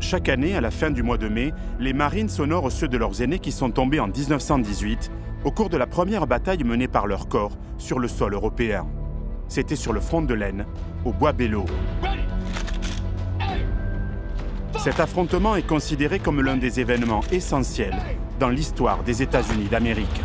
Chaque année, à la fin du mois de mai, les Marines honorent ceux de leurs aînés qui sont tombés en 1918 au cours de la première bataille menée par leur corps sur le sol européen. C'était sur le front de l'Aisne, au bois Belleau. Cet affrontement est considéré comme l'un des événements essentiels dans l'histoire des États-Unis d'Amérique.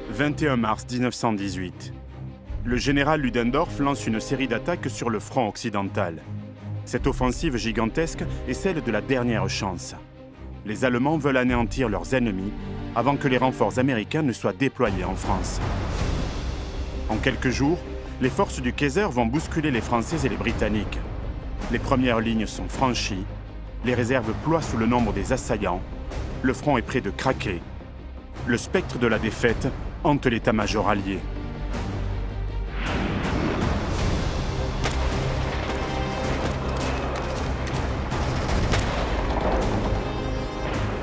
« 21 mars 1918. Le général Ludendorff lance une série d'attaques sur le front occidental. Cette offensive gigantesque est celle de la dernière chance. Les Allemands veulent anéantir leurs ennemis avant que les renforts américains ne soient déployés en France. En quelques jours, les forces du Kaiser vont bousculer les Français et les Britanniques. Les premières lignes sont franchies, les réserves ploient sous le nombre des assaillants, le front est près de craquer. Le spectre de la défaite hante l'état-major allié.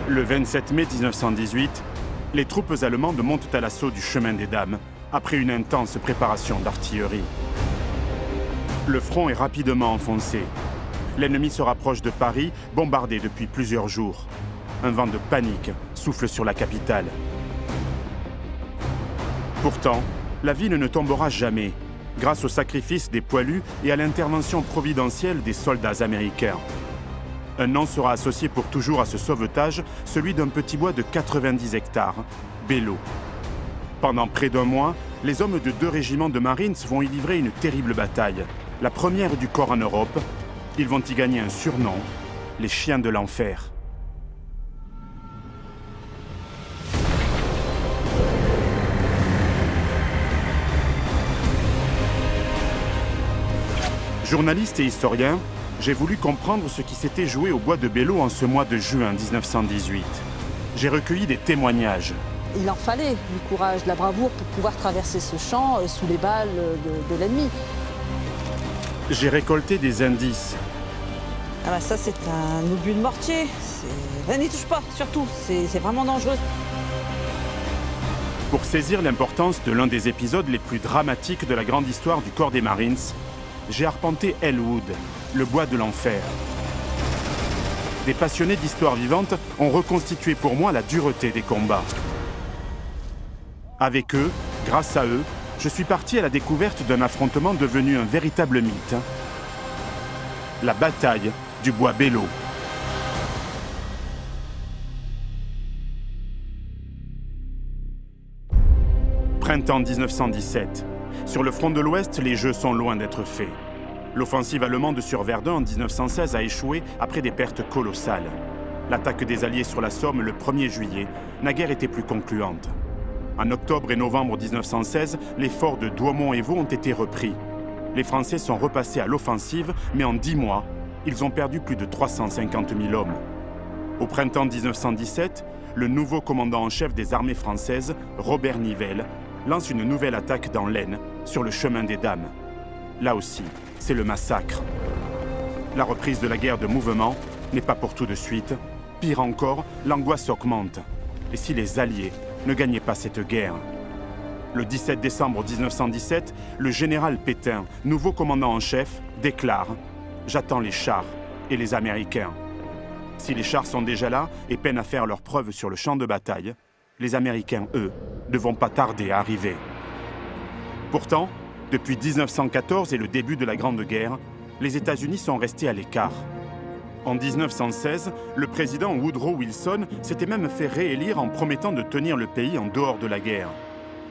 Le 27 mai 1918, les troupes allemandes montent à l'assaut du chemin des Dames après une intense préparation d'artillerie. Le front est rapidement enfoncé. L'ennemi se rapproche de Paris, bombardé depuis plusieurs jours. Un vent de panique souffle sur la capitale. Pourtant, la ville ne tombera jamais, grâce au sacrifice des poilus et à l'intervention providentielle des soldats américains. Un nom sera associé pour toujours à ce sauvetage, celui d'un petit bois de 90 hectares, Belleau. Pendant près d'un mois, les hommes de 2 régiments de Marines vont y livrer une terrible bataille, la première du corps en Europe. Ils vont y gagner un surnom, les chiens de l'enfer. Journaliste et historien, j'ai voulu comprendre ce qui s'était joué au bois de Belleau en ce mois de juin 1918. J'ai recueilli des témoignages. Il en fallait du courage, de la bravoure pour pouvoir traverser ce champ sous les balles de l'ennemi. J'ai récolté des indices. Ah bah ça, c'est un obus de mortier. Rien n'y touche pas, surtout. C'est vraiment dangereux. Pour saisir l'importance de l'un des épisodes les plus dramatiques de la grande histoire du corps des Marines, j'ai arpenté Elwood, le bois de l'enfer. Des passionnés d'histoire vivante ont reconstitué pour moi la dureté des combats. Avec eux, grâce à eux, je suis parti à la découverte d'un affrontement devenu un véritable mythe. La bataille du bois Belleau. Printemps 1917. Sur le front de l'Ouest, les jeux sont loin d'être faits. L'offensive allemande sur Verdun en 1916 a échoué après des pertes colossales. L'attaque des Alliés sur la Somme le 1er juillet n'a guère été plus concluante. En octobre et novembre 1916, les forts de Douaumont et Vaux ont été repris. Les Français sont repassés à l'offensive, mais en 10 mois, ils ont perdu plus de 350 000 hommes. Au printemps 1917, le nouveau commandant en chef des armées françaises, Robert Nivelle, lance une nouvelle attaque dans l'Aisne, sur le chemin des Dames. Là aussi, c'est le massacre. La reprise de la guerre de mouvement n'est pas pour tout de suite. Pire encore, l'angoisse augmente. Et si les Alliés ne gagnaient pas cette guerre? Le 17 décembre 1917, le général Pétain, nouveau commandant en chef, déclare « J'attends les chars et les Américains ». Si les chars sont déjà là et peinent à faire leurs preuves sur le champ de bataille, les Américains, eux, ne vont pas tarder à arriver. Pourtant, depuis 1914 et le début de la Grande Guerre, les États-Unis sont restés à l'écart. En 1916, le président Woodrow Wilson s'était même fait réélire en promettant de tenir le pays en dehors de la guerre.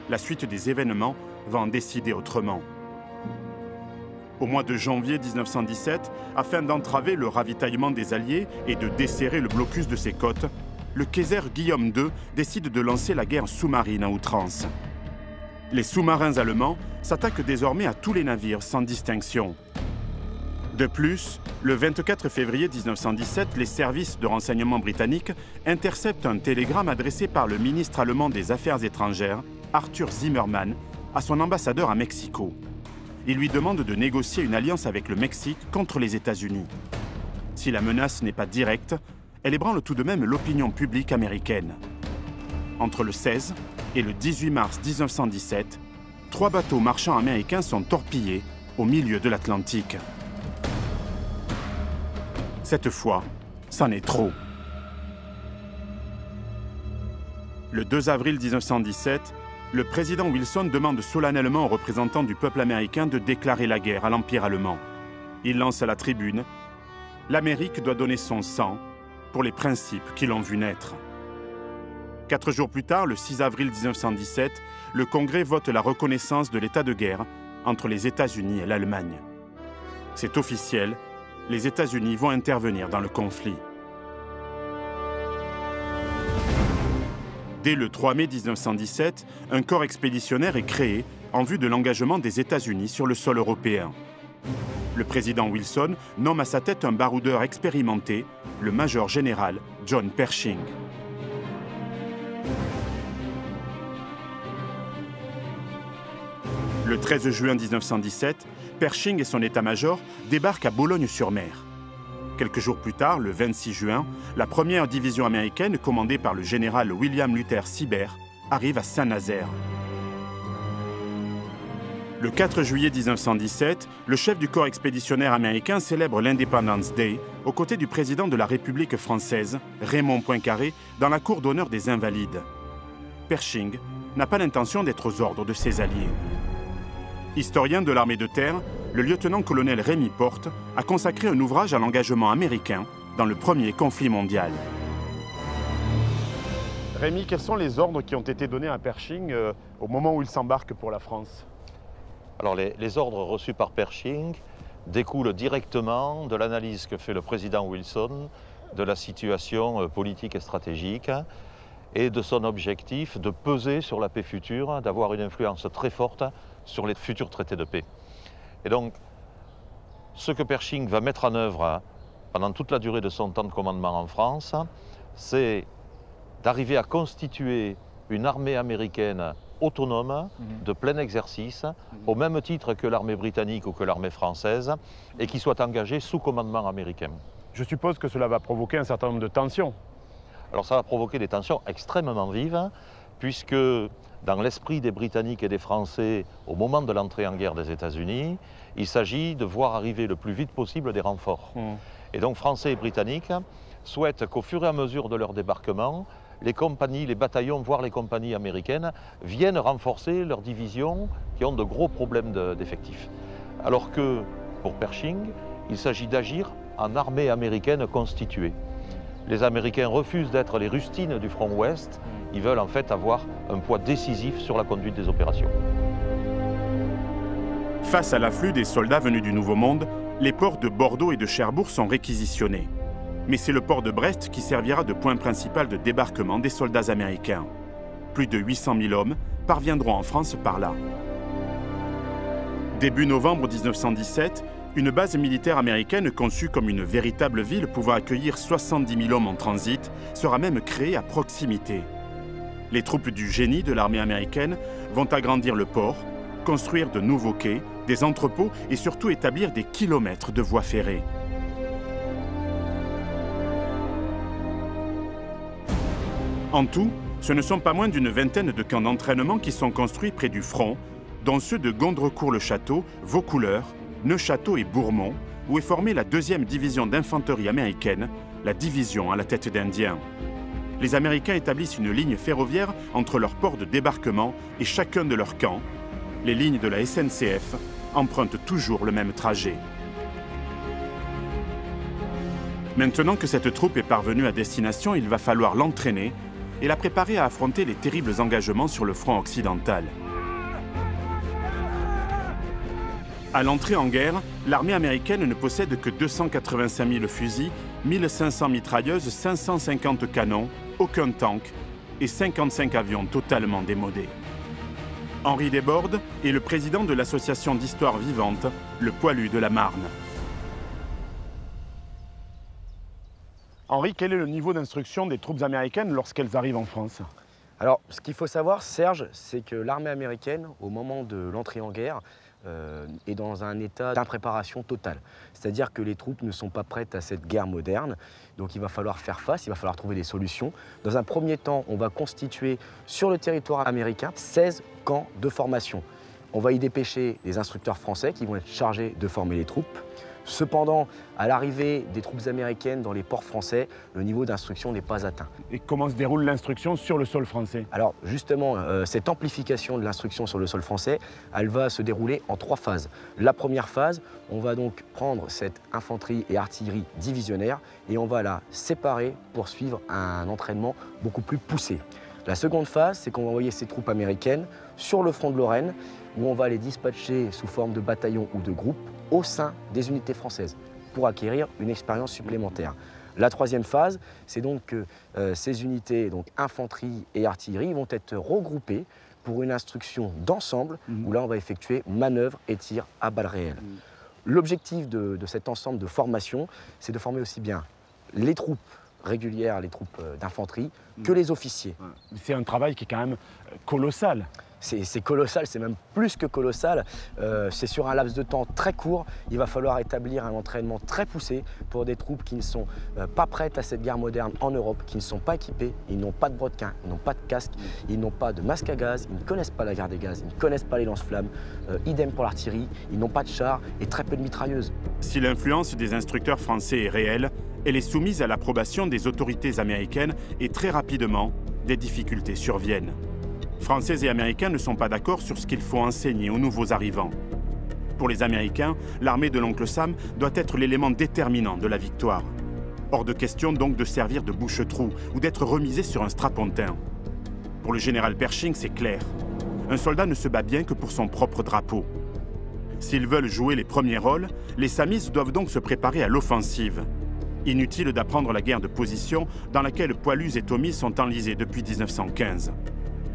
La suite des événements va en décider autrement. Au mois de janvier 1917, afin d'entraver le ravitaillement des Alliés et de desserrer le blocus de ses côtes, le Kaiser Guillaume II décide de lancer la guerre sous-marine à outrance. Les sous-marins allemands s'attaquent désormais à tous les navires sans distinction. De plus, le 24 février 1917, les services de renseignement britanniques interceptent un télégramme adressé par le ministre allemand des Affaires étrangères, Arthur Zimmermann, à son ambassadeur à Mexico. Il lui demande de négocier une alliance avec le Mexique contre les États-Unis. Si la menace n'est pas directe, elle ébranle tout de même l'opinion publique américaine. Entre le 16 et le 18 mars 1917, 3 bateaux marchands américains sont torpillés au milieu de l'Atlantique. Cette fois, c'en est trop. Le 2 avril 1917, le président Wilson demande solennellement aux représentants du peuple américain de déclarer la guerre à l'Empire allemand. Il lance à la tribune « L'Amérique doit donner son sang pour les principes qui l'ont vu naître ». 4 jours plus tard, le 6 avril 1917, le Congrès vote la reconnaissance de l'état de guerre entre les États-Unis et l'Allemagne. C'est officiel, les États-Unis vont intervenir dans le conflit. Dès le 3 mai 1917, un corps expéditionnaire est créé en vue de l'engagement des États-Unis sur le sol européen. Le président Wilson nomme à sa tête un baroudeur expérimenté, le major général John Pershing. Le 13 juin 1917, Pershing et son état-major débarquent à Boulogne-sur-Mer. Quelques jours plus tard, le 26 juin, la première division américaine, commandée par le général William Luther Sibert, arrive à Saint-Nazaire. Le 4 juillet 1917, le chef du corps expéditionnaire américain célèbre l'Independence Day aux côtés du président de la République française, Raymond Poincaré, dans la cour d'honneur des Invalides. Pershing n'a pas l'intention d'être aux ordres de ses alliés. Historien de l'armée de terre, le lieutenant-colonel Rémy Porte a consacré un ouvrage à l'engagement américain dans le premier conflit mondial. Rémy, quels sont les ordres qui ont été donnés à Pershing au moment où il s'embarque pour la France? Alors les ordres reçus par Pershing découlent directement de l'analyse que fait le président Wilson de la situation politique et stratégique et de son objectif de peser sur la paix future, d'avoir une influence très forte sur les futurs traités de paix. Et donc, ce que Pershing va mettre en œuvre pendant toute la durée de son temps de commandement en France, c'est d'arriver à constituer une armée américaine autonome, de plein exercice, au même titre que l'armée britannique ou que l'armée française, et qui soit engagée sous commandement américain. Je suppose que cela va provoquer un certain nombre de tensions. Alors ça va provoquer des tensions extrêmement vives, puisque dans l'esprit des Britanniques et des Français, au moment de l'entrée en guerre des États-Unis, il s'agit de voir arriver le plus vite possible des renforts. Et donc Français et Britanniques souhaitent qu'au fur et à mesure de leur débarquement, les compagnies, les bataillons, voire les compagnies américaines, viennent renforcer leurs divisions qui ont de gros problèmes d'effectifs. Alors que, pour Pershing, il s'agit d'agir en armée américaine constituée. Les Américains refusent d'être les rustines du front ouest, ils veulent en fait avoir un poids décisif sur la conduite des opérations. Face à l'afflux des soldats venus du Nouveau Monde, les ports de Bordeaux et de Cherbourg sont réquisitionnés. Mais c'est le port de Brest qui servira de point principal de débarquement des soldats américains. Plus de 800 000 hommes parviendront en France par là. Début novembre 1917, une base militaire américaine conçue comme une véritable ville pouvant accueillir 70 000 hommes en transit sera même créée à proximité. Les troupes du génie de l'armée américaine vont agrandir le port, construire de nouveaux quais, des entrepôts et surtout établir des kilomètres de voies ferrées. En tout, ce ne sont pas moins d'une vingtaine de camps d'entraînement qui sont construits près du front, dont ceux de Gondrecourt-le-Château, Vaucouleurs, Neufchâteau et Bourmont, où est formée la 2e division d'infanterie américaine, la division à la tête d'Indiens. Les Américains établissent une ligne ferroviaire entre leurs ports de débarquement et chacun de leurs camps. Les lignes de la SNCF empruntent toujours le même trajet. Maintenant que cette troupe est parvenue à destination, il va falloir l'entraîner et la préparer à affronter les terribles engagements sur le front occidental. À l'entrée en guerre, l'armée américaine ne possède que 285 000 fusils, 1500 mitrailleuses, 550 canons aucun tank et 55 avions totalement démodés. Henri Desbordes est le président de l'association d'histoire vivante, le Poilu de la Marne. Henri, quel est le niveau d'instruction des troupes américaines lorsqu'elles arrivent en France? Alors, ce qu'il faut savoir, Serge, c'est que l'armée américaine, au moment de l'entrée en guerre, est dans un état d'impréparation totale. C'est-à-dire que les troupes ne sont pas prêtes à cette guerre moderne. Donc il va falloir faire face, il va falloir trouver des solutions. Dans un premier temps, on va constituer sur le territoire américain 16 camps de formation. On va y dépêcher des instructeurs français qui vont être chargés de former les troupes. Cependant, à l'arrivée des troupes américaines dans les ports français, le niveau d'instruction n'est pas atteint. Et comment se déroule l'instruction sur le sol français? Alors justement, cette amplification de l'instruction sur le sol français, elle va se dérouler en 3 phases. La première phase, on va donc prendre cette infanterie et artillerie divisionnaire et on va la séparer pour suivre un entraînement beaucoup plus poussé. La seconde phase, c'est qu'on va envoyer ces troupes américaines sur le front de Lorraine, où on va les dispatcher sous forme de bataillons ou de groupes au sein des unités françaises pour acquérir une expérience supplémentaire. La troisième phase, c'est donc que ces unités, donc infanterie et artillerie, vont être regroupées pour une instruction d'ensemble, où là on va effectuer manœuvres et tirs à balles réelles. L'objectif de cet ensemble de formation, c'est de former aussi bien les troupes régulières, les troupes d'infanterie, que les officiers. C'est un travail qui est quand même colossal. C'est colossal, c'est même plus que colossal. C'est sur un laps de temps très court. Il va falloir établir un entraînement très poussé pour des troupes qui ne sont pas prêtes à cette guerre moderne en Europe, qui ne sont pas équipées, ils n'ont pas de brodequins, ils n'ont pas de casque, ils n'ont pas de masque à gaz, ils ne connaissent pas la guerre des gaz, ils ne connaissent pas les lance-flammes. Idem pour l'artillerie, ils n'ont pas de chars et très peu de mitrailleuses. Si l'influence des instructeurs français est réelle, elle est soumise à l'approbation des autorités américaines et très rapidement, des difficultés surviennent. Français et Américains ne sont pas d'accord sur ce qu'il faut enseigner aux nouveaux arrivants. Pour les Américains, l'armée de l'oncle Sam doit être l'élément déterminant de la victoire. Hors de question donc de servir de bouche-trou ou d'être remisé sur un strapontin. Pour le général Pershing, c'est clair. Un soldat ne se bat bien que pour son propre drapeau. S'ils veulent jouer les premiers rôles, les Samis doivent donc se préparer à l'offensive. Inutile d'apprendre la guerre de position dans laquelle Poilus et Tommy sont enlisés depuis 1915.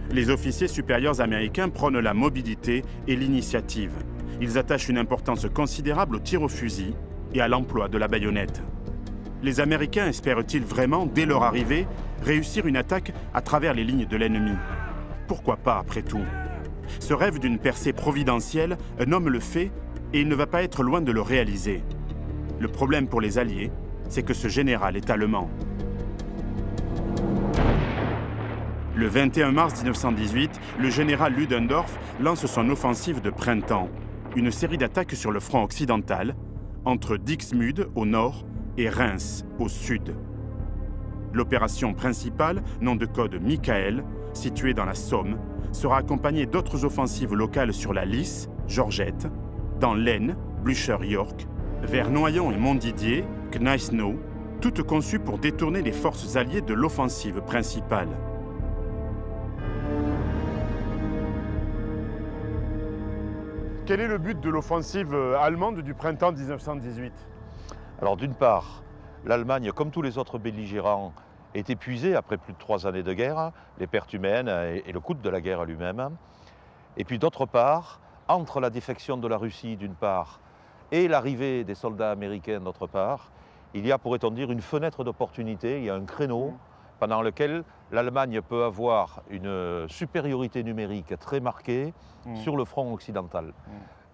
Les officiers supérieurs américains prônent la mobilité et l'initiative. Ils attachent une importance considérable au tir au fusil et à l'emploi de la baïonnette. Les Américains espèrent-ils vraiment, dès leur arrivée, réussir une attaque à travers les lignes de l'ennemi? Pourquoi pas, après tout? Ce rêve d'une percée providentielle, un homme le fait et il ne va pas être loin de le réaliser. Le problème pour les Alliés, c'est que ce général est allemand. Le 21 mars 1918, le général Ludendorff lance son offensive de printemps, une série d'attaques sur le front occidental, entre Dixmude au nord et Reims au sud. L'opération principale, nom de code Michael, située dans la Somme, sera accompagnée d'autres offensives locales sur la Lys, Georgette, dans l'Aisne, Blücher-York, vers Noyon et Montdidier, Gneisenau, toutes conçues pour détourner les forces alliées de l'offensive principale. Quel est le but de l'offensive allemande du printemps 1918? Alors d'une part, l'Allemagne, comme tous les autres belligérants, est épuisée après plus de 3 années de guerre, les pertes humaines et le coût de la guerre lui-même. Et puis d'autre part, entre la défection de la Russie d'une part et l'arrivée des soldats américains d'autre part, il y a, pourrait-on dire, une fenêtre d'opportunité, il y a un créneau pendant lequel l'Allemagne peut avoir une supériorité numérique très marquée sur le front occidental.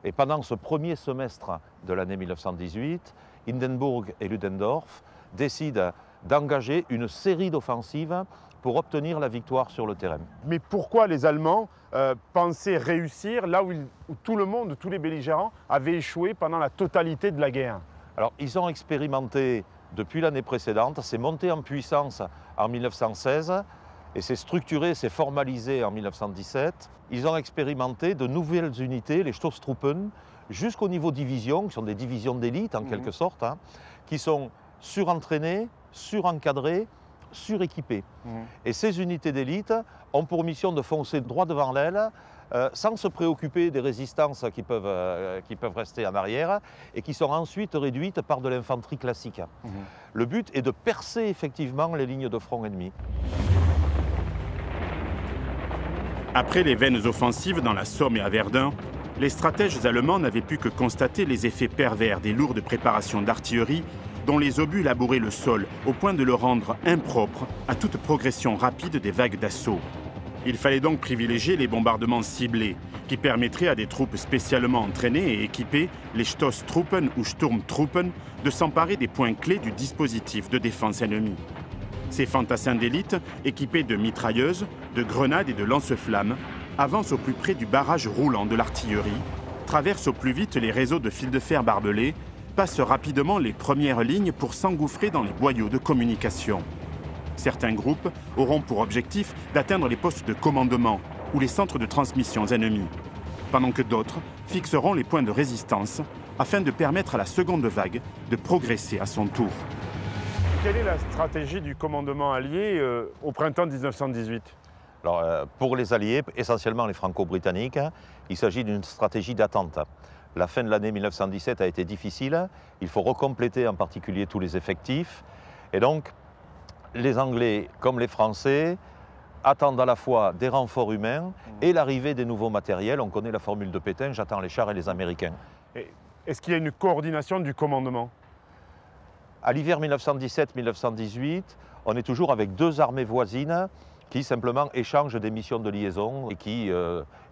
Et pendant ce premier semestre de l'année 1918, Hindenburg et Ludendorff décident d'engager une série d'offensives pour obtenir la victoire sur le terrain. Mais pourquoi les Allemands pensaient réussir là où tout le monde, tous les belligérants, avaient échoué pendant la totalité de la guerre? Alors, ils ont expérimenté depuis l'année précédente, c'est monté en puissance en 1916 et c'est structuré, c'est formalisé en 1917. Ils ont expérimenté de nouvelles unités, les Stoßtruppen, jusqu'au niveau division, qui sont des divisions d'élite en quelque sorte, qui sont surentraînées, surencadrées, suréquipées. Et ces unités d'élite ont pour mission de foncer droit devant l'aile sans se préoccuper des résistances qui peuvent rester en arrière et qui sont ensuite réduites par de l'infanterie classique. Le but est de percer effectivement les lignes de front ennemies. Après les vaines offensives dans la Somme et à Verdun, les stratèges allemands n'avaient pu que constater les effets pervers des lourdes préparations d'artillerie dont les obus labouraient le sol au point de le rendre impropre à toute progression rapide des vagues d'assaut. Il fallait donc privilégier les bombardements ciblés qui permettraient à des troupes spécialement entraînées et équipées, les Stoßtruppen ou Sturmtruppen, de s'emparer des points clés du dispositif de défense ennemi. Ces fantassins d'élite, équipés de mitrailleuses, de grenades et de lance-flammes, avancent au plus près du barrage roulant de l'artillerie, traversent au plus vite les réseaux de fils de fer barbelés, passent rapidement les premières lignes pour s'engouffrer dans les boyaux de communication. Certains groupes auront pour objectif d'atteindre les postes de commandement ou les centres de transmission ennemis, pendant que d'autres fixeront les points de résistance afin de permettre à la seconde vague de progresser à son tour. Quelle est la stratégie du commandement allié au printemps 1918 ? Alors, pour les Alliés, essentiellement les Franco-Britanniques, il s'agit d'une stratégie d'attente. La fin de l'année 1917 a été difficile, il faut recompléter en particulier tous les effectifs. Et donc, les Anglais comme les Français attendent à la fois des renforts humains et l'arrivée des nouveaux matériels. On connaît la formule de Pétain, j'attends les chars et les Américains. Est-ce qu'il y a une coordination du commandement ? À l'hiver 1917-1918, on est toujours avec deux armées voisines qui simplement échangent des missions de liaison et qui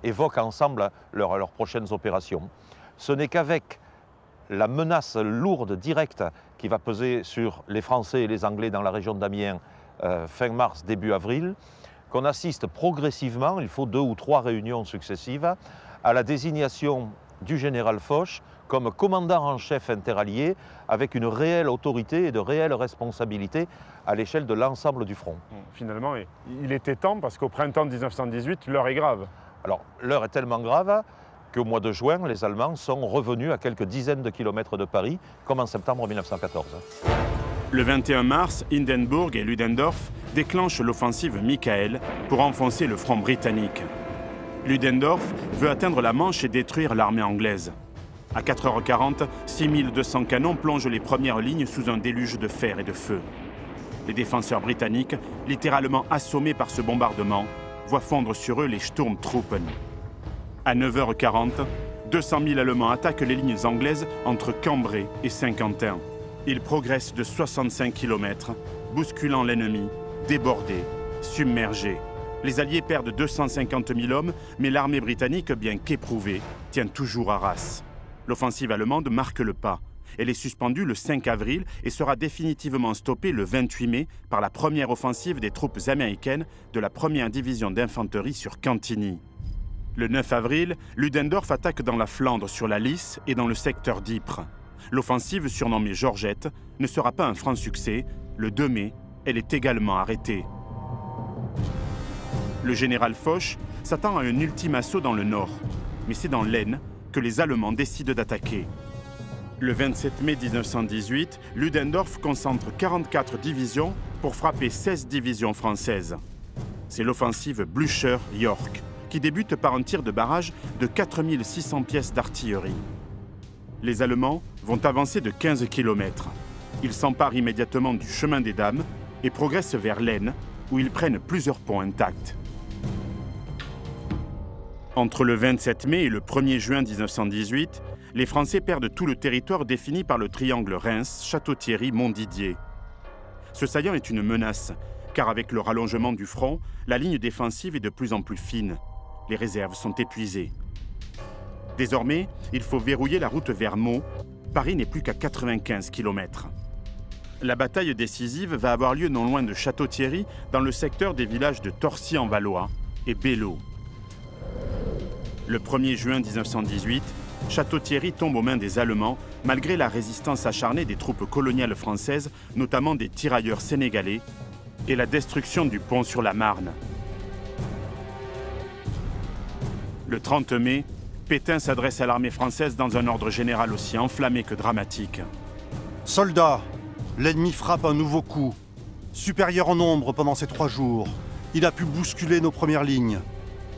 évoquent ensemble leurs prochaines opérations. Ce n'est qu'avec la menace lourde, directe, qui va peser sur les Français et les Anglais dans la région d'Amiens fin mars, début avril, qu'on assiste progressivement, il faut 2 ou 3 réunions successives, à la désignation du général Foch comme commandant en chef interallié avec une réelle autorité et de réelles responsabilités à l'échelle de l'ensemble du front. Finalement, il était temps parce qu'au printemps 1918, l'heure est grave. Alors, l'heure est tellement grave qu'au mois de juin, les Allemands sont revenus à quelques dizaines de kilomètres de Paris, comme en septembre 1914. Le 21 mars, Hindenburg et Ludendorff déclenchent l'offensive Michael pour enfoncer le front britannique. Ludendorff veut atteindre la Manche et détruire l'armée anglaise. À 4h40, 6200 canons plongent les premières lignes sous un déluge de fer et de feu. Les défenseurs britanniques, littéralement assommés par ce bombardement, voient fondre sur eux les Sturmtruppen. À 9h40, 200 000 Allemands attaquent les lignes anglaises entre Cambrai et Saint-Quentin. Ils progressent de 65 km, bousculant l'ennemi, débordés, submergés. Les Alliés perdent 250 000 hommes, mais l'armée britannique, bien qu'éprouvée, tient toujours Arras. L'offensive allemande marque le pas. Elle est suspendue le 5 avril et sera définitivement stoppée le 28 mai par la première offensive des troupes américaines de la 1re division d'infanterie sur Cantigny. Le 9 avril, Ludendorff attaque dans la Flandre sur la Lys et dans le secteur d'Ypres. L'offensive, surnommée Georgette, ne sera pas un franc succès. Le 2 mai, elle est également arrêtée. Le général Foch s'attend à un ultime assaut dans le nord, mais c'est dans l'Aisne que les Allemands décident d'attaquer. Le 27 mai 1918, Ludendorff concentre 44 divisions pour frapper 16 divisions françaises. C'est l'offensive Blücher-York, qui débute par un tir de barrage de 4600 pièces d'artillerie. Les Allemands vont avancer de 15 km. Ils s'emparent immédiatement du chemin des Dames et progressent vers l'Aisne, où ils prennent plusieurs ponts intacts. Entre le 27 mai et le 1er juin 1918, les Français perdent tout le territoire défini par le triangle Reims, Château-Thierry, Montdidier. Ce saillant est une menace, car avec le rallongement du front, la ligne défensive est de plus en plus fine. Les réserves sont épuisées. Désormais, il faut verrouiller la route vers Meaux. Paris n'est plus qu'à 95 km. La bataille décisive va avoir lieu non loin de Château-Thierry, dans le secteur des villages de Torcy-en-Valois et Belleau. Le 1er juin 1918, Château-Thierry tombe aux mains des Allemands, malgré la résistance acharnée des troupes coloniales françaises, notamment des tirailleurs sénégalais, et la destruction du pont sur la Marne. Le 30 mai, Pétain s'adresse à l'armée française dans un ordre général aussi enflammé que dramatique. Soldats, l'ennemi frappe un nouveau coup. Supérieur en nombre pendant ces 3 jours, il a pu bousculer nos premières lignes.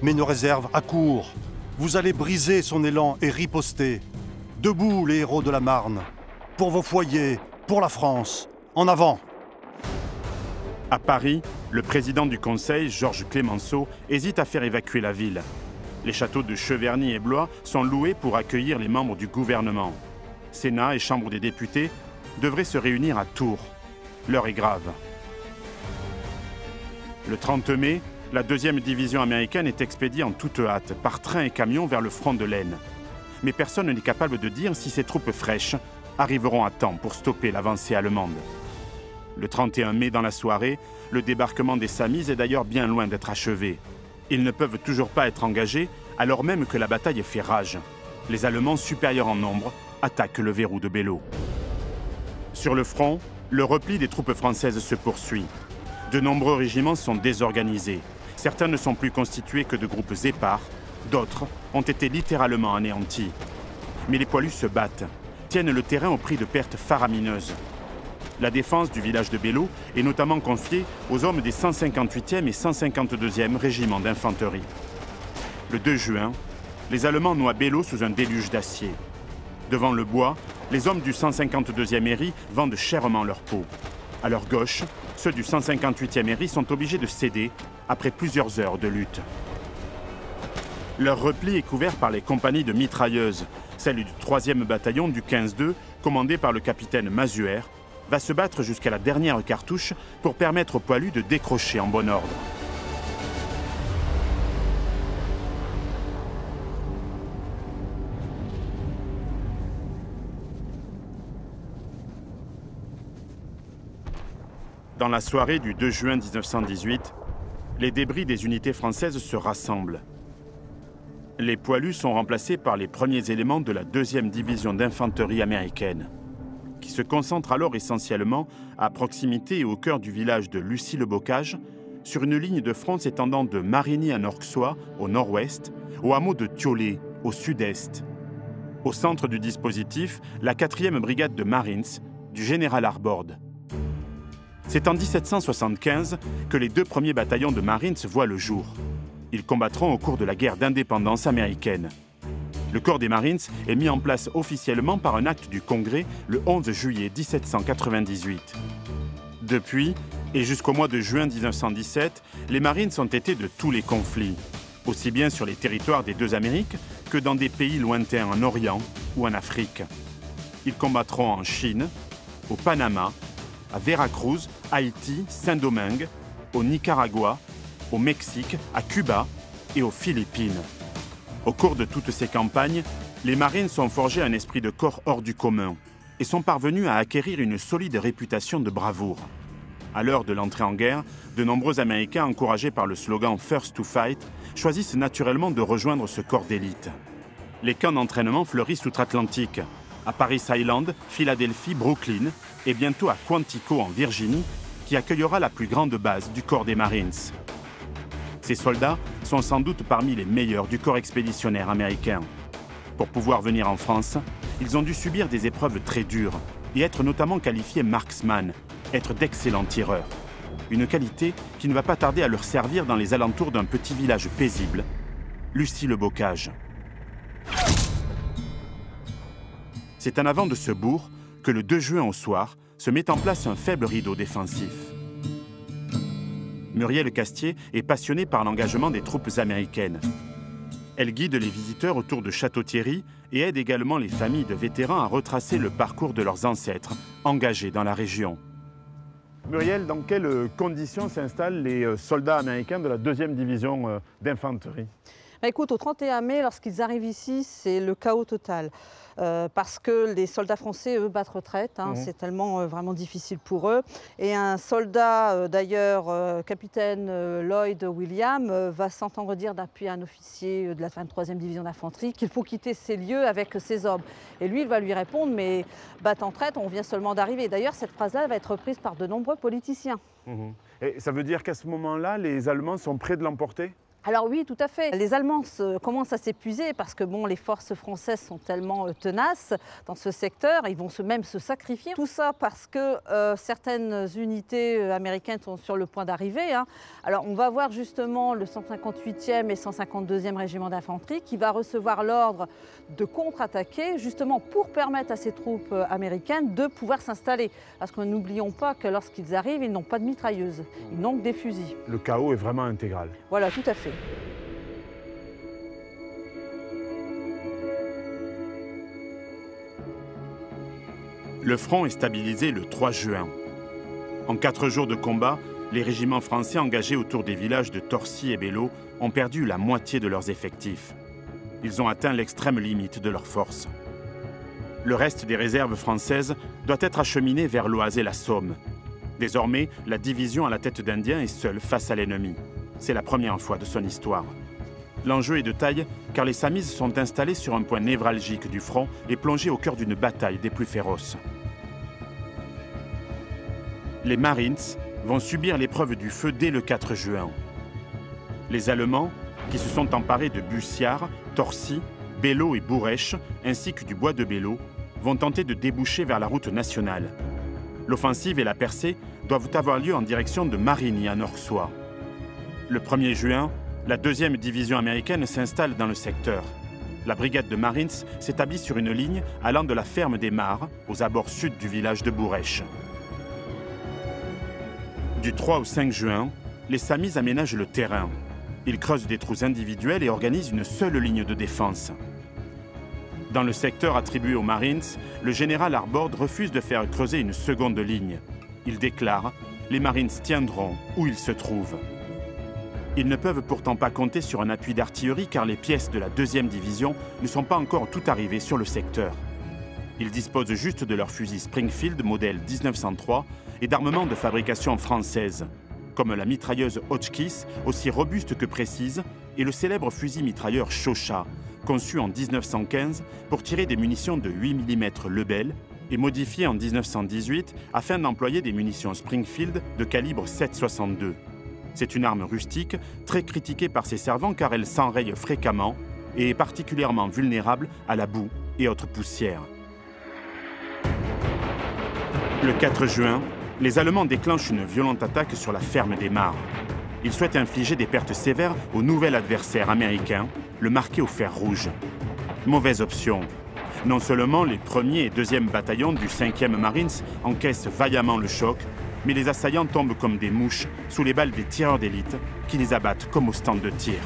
mais nos réserves à court. Vous allez briser son élan et riposter. Debout, les héros de la Marne. Pour vos foyers, pour la France. En avant! À Paris, le président du Conseil, Georges Clemenceau, hésite à faire évacuer la ville. Les châteaux de Cheverny et Blois sont loués pour accueillir les membres du gouvernement. Sénat et Chambre des députés devraient se réunir à Tours. L'heure est grave. Le 30 mai, la 2e division américaine est expédiée en toute hâte, par train et camion vers le front de l'Aisne. Mais personne n'est capable de dire si ces troupes fraîches arriveront à temps pour stopper l'avancée allemande. Le 31 mai, dans la soirée, le débarquement des Samis est d'ailleurs bien loin d'être achevé. Ils ne peuvent toujours pas être engagés, alors même que la bataille fait rage. Les Allemands, supérieurs en nombre, attaquent le verrou de Belleau. Sur le front, le repli des troupes françaises se poursuit. De nombreux régiments sont désorganisés. Certains ne sont plus constitués que de groupes épars, d'autres ont été littéralement anéantis. Mais les poilus se battent, tiennent le terrain au prix de pertes faramineuses. La défense du village de Belleau est notamment confiée aux hommes des 158e et 152e régiments d'infanterie. Le 2 juin, les Allemands noient Belleau sous un déluge d'acier. Devant le bois, les hommes du 152e Héry vendent chèrement leur peau. À leur gauche, ceux du 158e Héry sont obligés de céder après plusieurs heures de lutte. Leur repli est couvert par les compagnies de mitrailleuses. Celle du 3e bataillon du 15-2, commandée par le capitaine Mazuer, va se battre jusqu'à la dernière cartouche pour permettre aux poilus de décrocher en bon ordre. Dans la soirée du 2 juin 1918, les débris des unités françaises se rassemblent. Les poilus sont remplacés par les premiers éléments de la 2e division d'infanterie américaine, qui se concentre alors essentiellement à proximité et au cœur du village de Lucy-le-Bocage, sur une ligne de front s'étendant de Marigny à Norxois, au nord-ouest, au hameau de Thiollet, au sud-est. Au centre du dispositif, la 4e brigade de Marines, du général Arbord. C'est en 1775 que les 2 premiers bataillons de Marines voient le jour. Ils combattront au cours de la guerre d'indépendance américaine. Le corps des Marines est mis en place officiellement par un acte du Congrès le 11 juillet 1798. Depuis, et jusqu'au mois de juin 1917, les Marines ont été de tous les conflits, aussi bien sur les territoires des 2 Amériques que dans des pays lointains en Orient ou en Afrique. Ils combattront en Chine, au Panama, à Veracruz, Haïti, Saint-Domingue, au Nicaragua, au Mexique, à Cuba et aux Philippines. Au cours de toutes ces campagnes, les Marines ont forgé un esprit de corps hors du commun et sont parvenus à acquérir une solide réputation de bravoure. À l'heure de l'entrée en guerre, de nombreux Américains, encouragés par le slogan « First to Fight », choisissent naturellement de rejoindre ce corps d'élite. Les camps d'entraînement fleurissent outre-Atlantique, à Paris Island, Philadelphie, Brooklyn et bientôt à Quantico en Virginie, qui accueillera la plus grande base du corps des Marines. Ces soldats sont sans doute parmi les meilleurs du corps expéditionnaire américain. Pour pouvoir venir en France, ils ont dû subir des épreuves très dures et être notamment qualifiés marksman, être d'excellents tireurs. Une qualité qui ne va pas tarder à leur servir dans les alentours d'un petit village paisible, Lucy-le-Bocage. C'est en avant de ce bourg que le 2 juin au soir se met en place un faible rideau défensif. Muriel Castier est passionnée par l'engagement des troupes américaines. Elle guide les visiteurs autour de Château-Thierry et aide également les familles de vétérans à retracer le parcours de leurs ancêtres engagés dans la région. Muriel, dans quelles conditions s'installent les soldats américains de la 2e division d'infanterie ? Écoute, au 31 mai, lorsqu'ils arrivent ici, c'est le chaos total. Parce que les soldats français, eux, battent retraite. C'est tellement vraiment difficile pour eux. Et un soldat, d'ailleurs, capitaine Lloyd William, va s'entendre dire d'appuyer un officier de la 23e division d'infanterie qu'il faut quitter ces lieux avec ses hommes. Et lui, il va lui répondre, mais battre en traite, on vient seulement d'arriver. D'ailleurs, cette phrase-là va être reprise par de nombreux politiciens. Et ça veut dire qu'à ce moment-là, les Allemands sont prêts de l'emporter ? Alors oui, tout à fait. Les Allemands commencent à s'épuiser parce que bon, les forces françaises sont tellement tenaces dans ce secteur, ils vont même se sacrifier. Tout ça parce que certaines unités américaines sont sur le point d'arriver. Alors on va voir justement le 158e et 152e régiment d'infanterie qui va recevoir l'ordre de contre-attaquer justement pour permettre à ces troupes américaines de pouvoir s'installer. Parce que n'oublions pas que lorsqu'ils arrivent, ils n'ont pas de mitrailleuses, ils n'ont que des fusils. Le chaos est vraiment intégral. Voilà, tout à fait. Le front est stabilisé le 3 juin. En 4 jours de combat, les régiments français engagés autour des villages de Torcy et Bello ont perdu la moitié de leurs effectifs. Ils ont atteint l'extrême limite de leurs forces. Le reste des réserves françaises doit être acheminé vers l'Oise et la Somme. Désormais, la division à la tête d'Indiens est seule face à l'ennemi. C'est la première fois de son histoire. L'enjeu est de taille car les Samis sont installés sur un point névralgique du front et plongés au cœur d'une bataille des plus féroces. Les Marines vont subir l'épreuve du feu dès le 4 juin. Les Allemands, qui se sont emparés de Bussière, Torcy, Bello et Bourèche, ainsi que du bois de Bello, vont tenter de déboucher vers la route nationale. L'offensive et la percée doivent avoir lieu en direction de Marigny en Orsois. Le 1er juin, la 2e division américaine s'installe dans le secteur. La brigade de Marines s'établit sur une ligne allant de la ferme des Mares aux abords sud du village de Bourèche. Du 3 au 5 juin, les Samis aménagent le terrain. Ils creusent des trous individuels et organisent une seule ligne de défense. Dans le secteur attribué aux Marines, le général Arbord refuse de faire creuser une seconde ligne. Il déclare « Les Marines tiendront où ils se trouvent ». Ils ne peuvent pourtant pas compter sur un appui d'artillerie car les pièces de la 2e division ne sont pas encore toutes arrivées sur le secteur. Ils disposent juste de leurs fusils Springfield modèle 1903 et d'armements de fabrication française, comme la mitrailleuse Hotchkiss, aussi robuste que précise, et le célèbre fusil mitrailleur Chauchat, conçu en 1915 pour tirer des munitions de 8 mm Lebel et modifié en 1918 afin d'employer des munitions Springfield de calibre 7,62. C'est une arme rustique, très critiquée par ses servants car elle s'enraye fréquemment et est particulièrement vulnérable à la boue et autres poussières. Le 4 juin, les Allemands déclenchent une violente attaque sur la ferme des Mares. Ils souhaitent infliger des pertes sévères au nouvel adversaire américain, le marqué au fer rouge. Mauvaise option. Non seulement les 1er et 2e bataillons du 5e Marines encaissent vaillamment le choc, mais les assaillants tombent comme des mouches sous les balles des tireurs d'élite qui les abattent comme au stand de tir.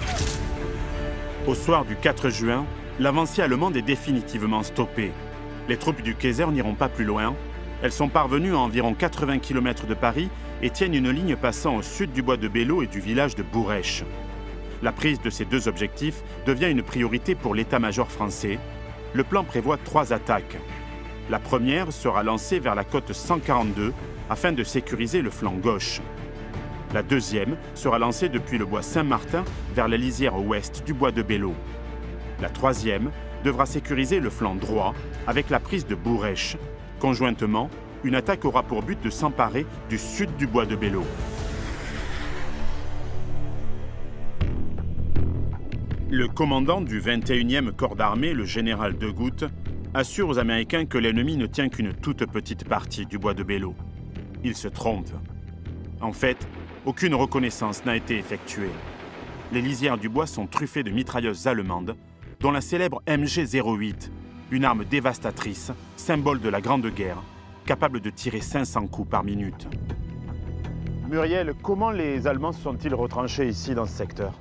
Au soir du 4 juin, l'avancée allemande est définitivement stoppée. Les troupes du Kaiser n'iront pas plus loin. Elles sont parvenues à environ 80 km de Paris et tiennent une ligne passant au sud du bois de Bello et du village de Bourèche. La prise de ces 2 objectifs devient une priorité pour l'état-major français. Le plan prévoit 3 attaques. La première sera lancée vers la côte 142 afin de sécuriser le flanc gauche. La deuxième sera lancée depuis le bois Saint-Martin vers la lisière ouest du bois de Bello. La troisième devra sécuriser le flanc droit avec la prise de Bourèche. Conjointement, une attaque aura pour but de s'emparer du sud du bois de Bello. Le commandant du 21e corps d'armée, le général de Goutte, assure aux Américains que l'ennemi ne tient qu'une toute petite partie du bois de Bello. Il se trompe. En fait, aucune reconnaissance n'a été effectuée. Les lisières du bois sont truffées de mitrailleuses allemandes, dont la célèbre MG-08, une arme dévastatrice, symbole de la Grande Guerre, capable de tirer 500 coups par minute. Muriel, comment les Allemands se sont-ils retranchés ici dans ce secteur ?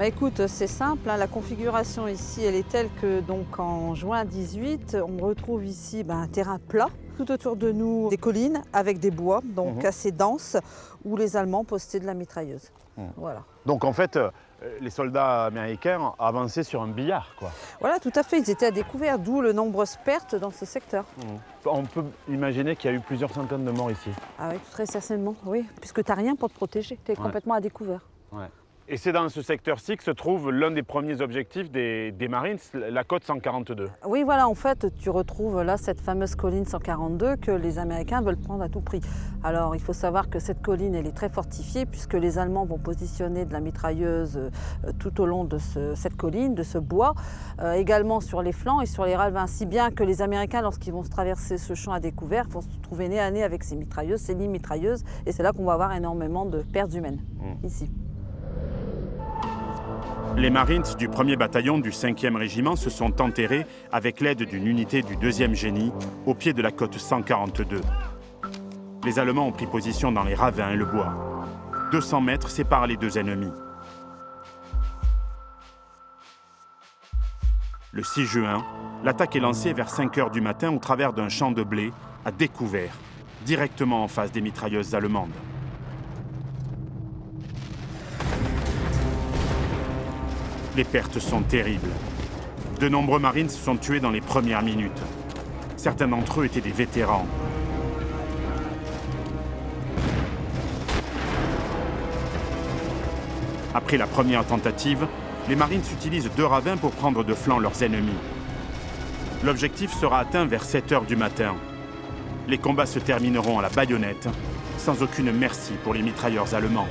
Écoute, c'est simple, la configuration ici, elle est telle que donc en juin 18, on retrouve ici un terrain plat. Tout autour de nous, des collines avec des bois, donc assez denses, où les Allemands postaient de la mitrailleuse. Voilà. Donc en fait, les soldats américains avançaient sur un billard, quoi. Voilà, tout à fait, ils étaient à découvert, d'où de nombreuses pertes dans ce secteur. On peut imaginer qu'il y a eu plusieurs centaines de morts ici. Ah oui, très certainement, oui, puisque tu n'as rien pour te protéger, tu es complètement à découvert. Ouais. Et c'est dans ce secteur-ci que se trouve l'un des premiers objectifs des Marines, la côte 142. Oui, voilà, en fait, tu retrouves là cette fameuse colline 142 que les Américains veulent prendre à tout prix. Alors, il faut savoir que cette colline, elle est très fortifiée puisque les Allemands vont positionner de la mitrailleuse tout au long de cette colline, de ce bois, également sur les flancs et sur les ravins, si bien que les Américains, lorsqu'ils vont se traverser ce champ à découvert, vont se trouver nez à nez avec ces mitrailleuses, ces lignes mitrailleuses, et c'est là qu'on va avoir énormément de pertes humaines, ici. Les Marines du 1er bataillon du 5e régiment se sont enterrés avec l'aide d'une unité du 2e génie au pied de la côte 142. Les Allemands ont pris position dans les ravins et le bois. 200 mètres séparent les deux ennemis. Le 6 juin, l'attaque est lancée vers 5 h du matin au travers d'un champ de blé à découvert, directement en face des mitrailleuses allemandes. Les pertes sont terribles. De nombreux Marines sont tués dans les premières minutes. Certains d'entre eux étaient des vétérans. Après la première tentative, les Marines utilisent 2 ravins pour prendre de flanc leurs ennemis. L'objectif sera atteint vers 7 h du matin. Les combats se termineront à la baïonnette, sans aucune merci pour les mitrailleurs allemands.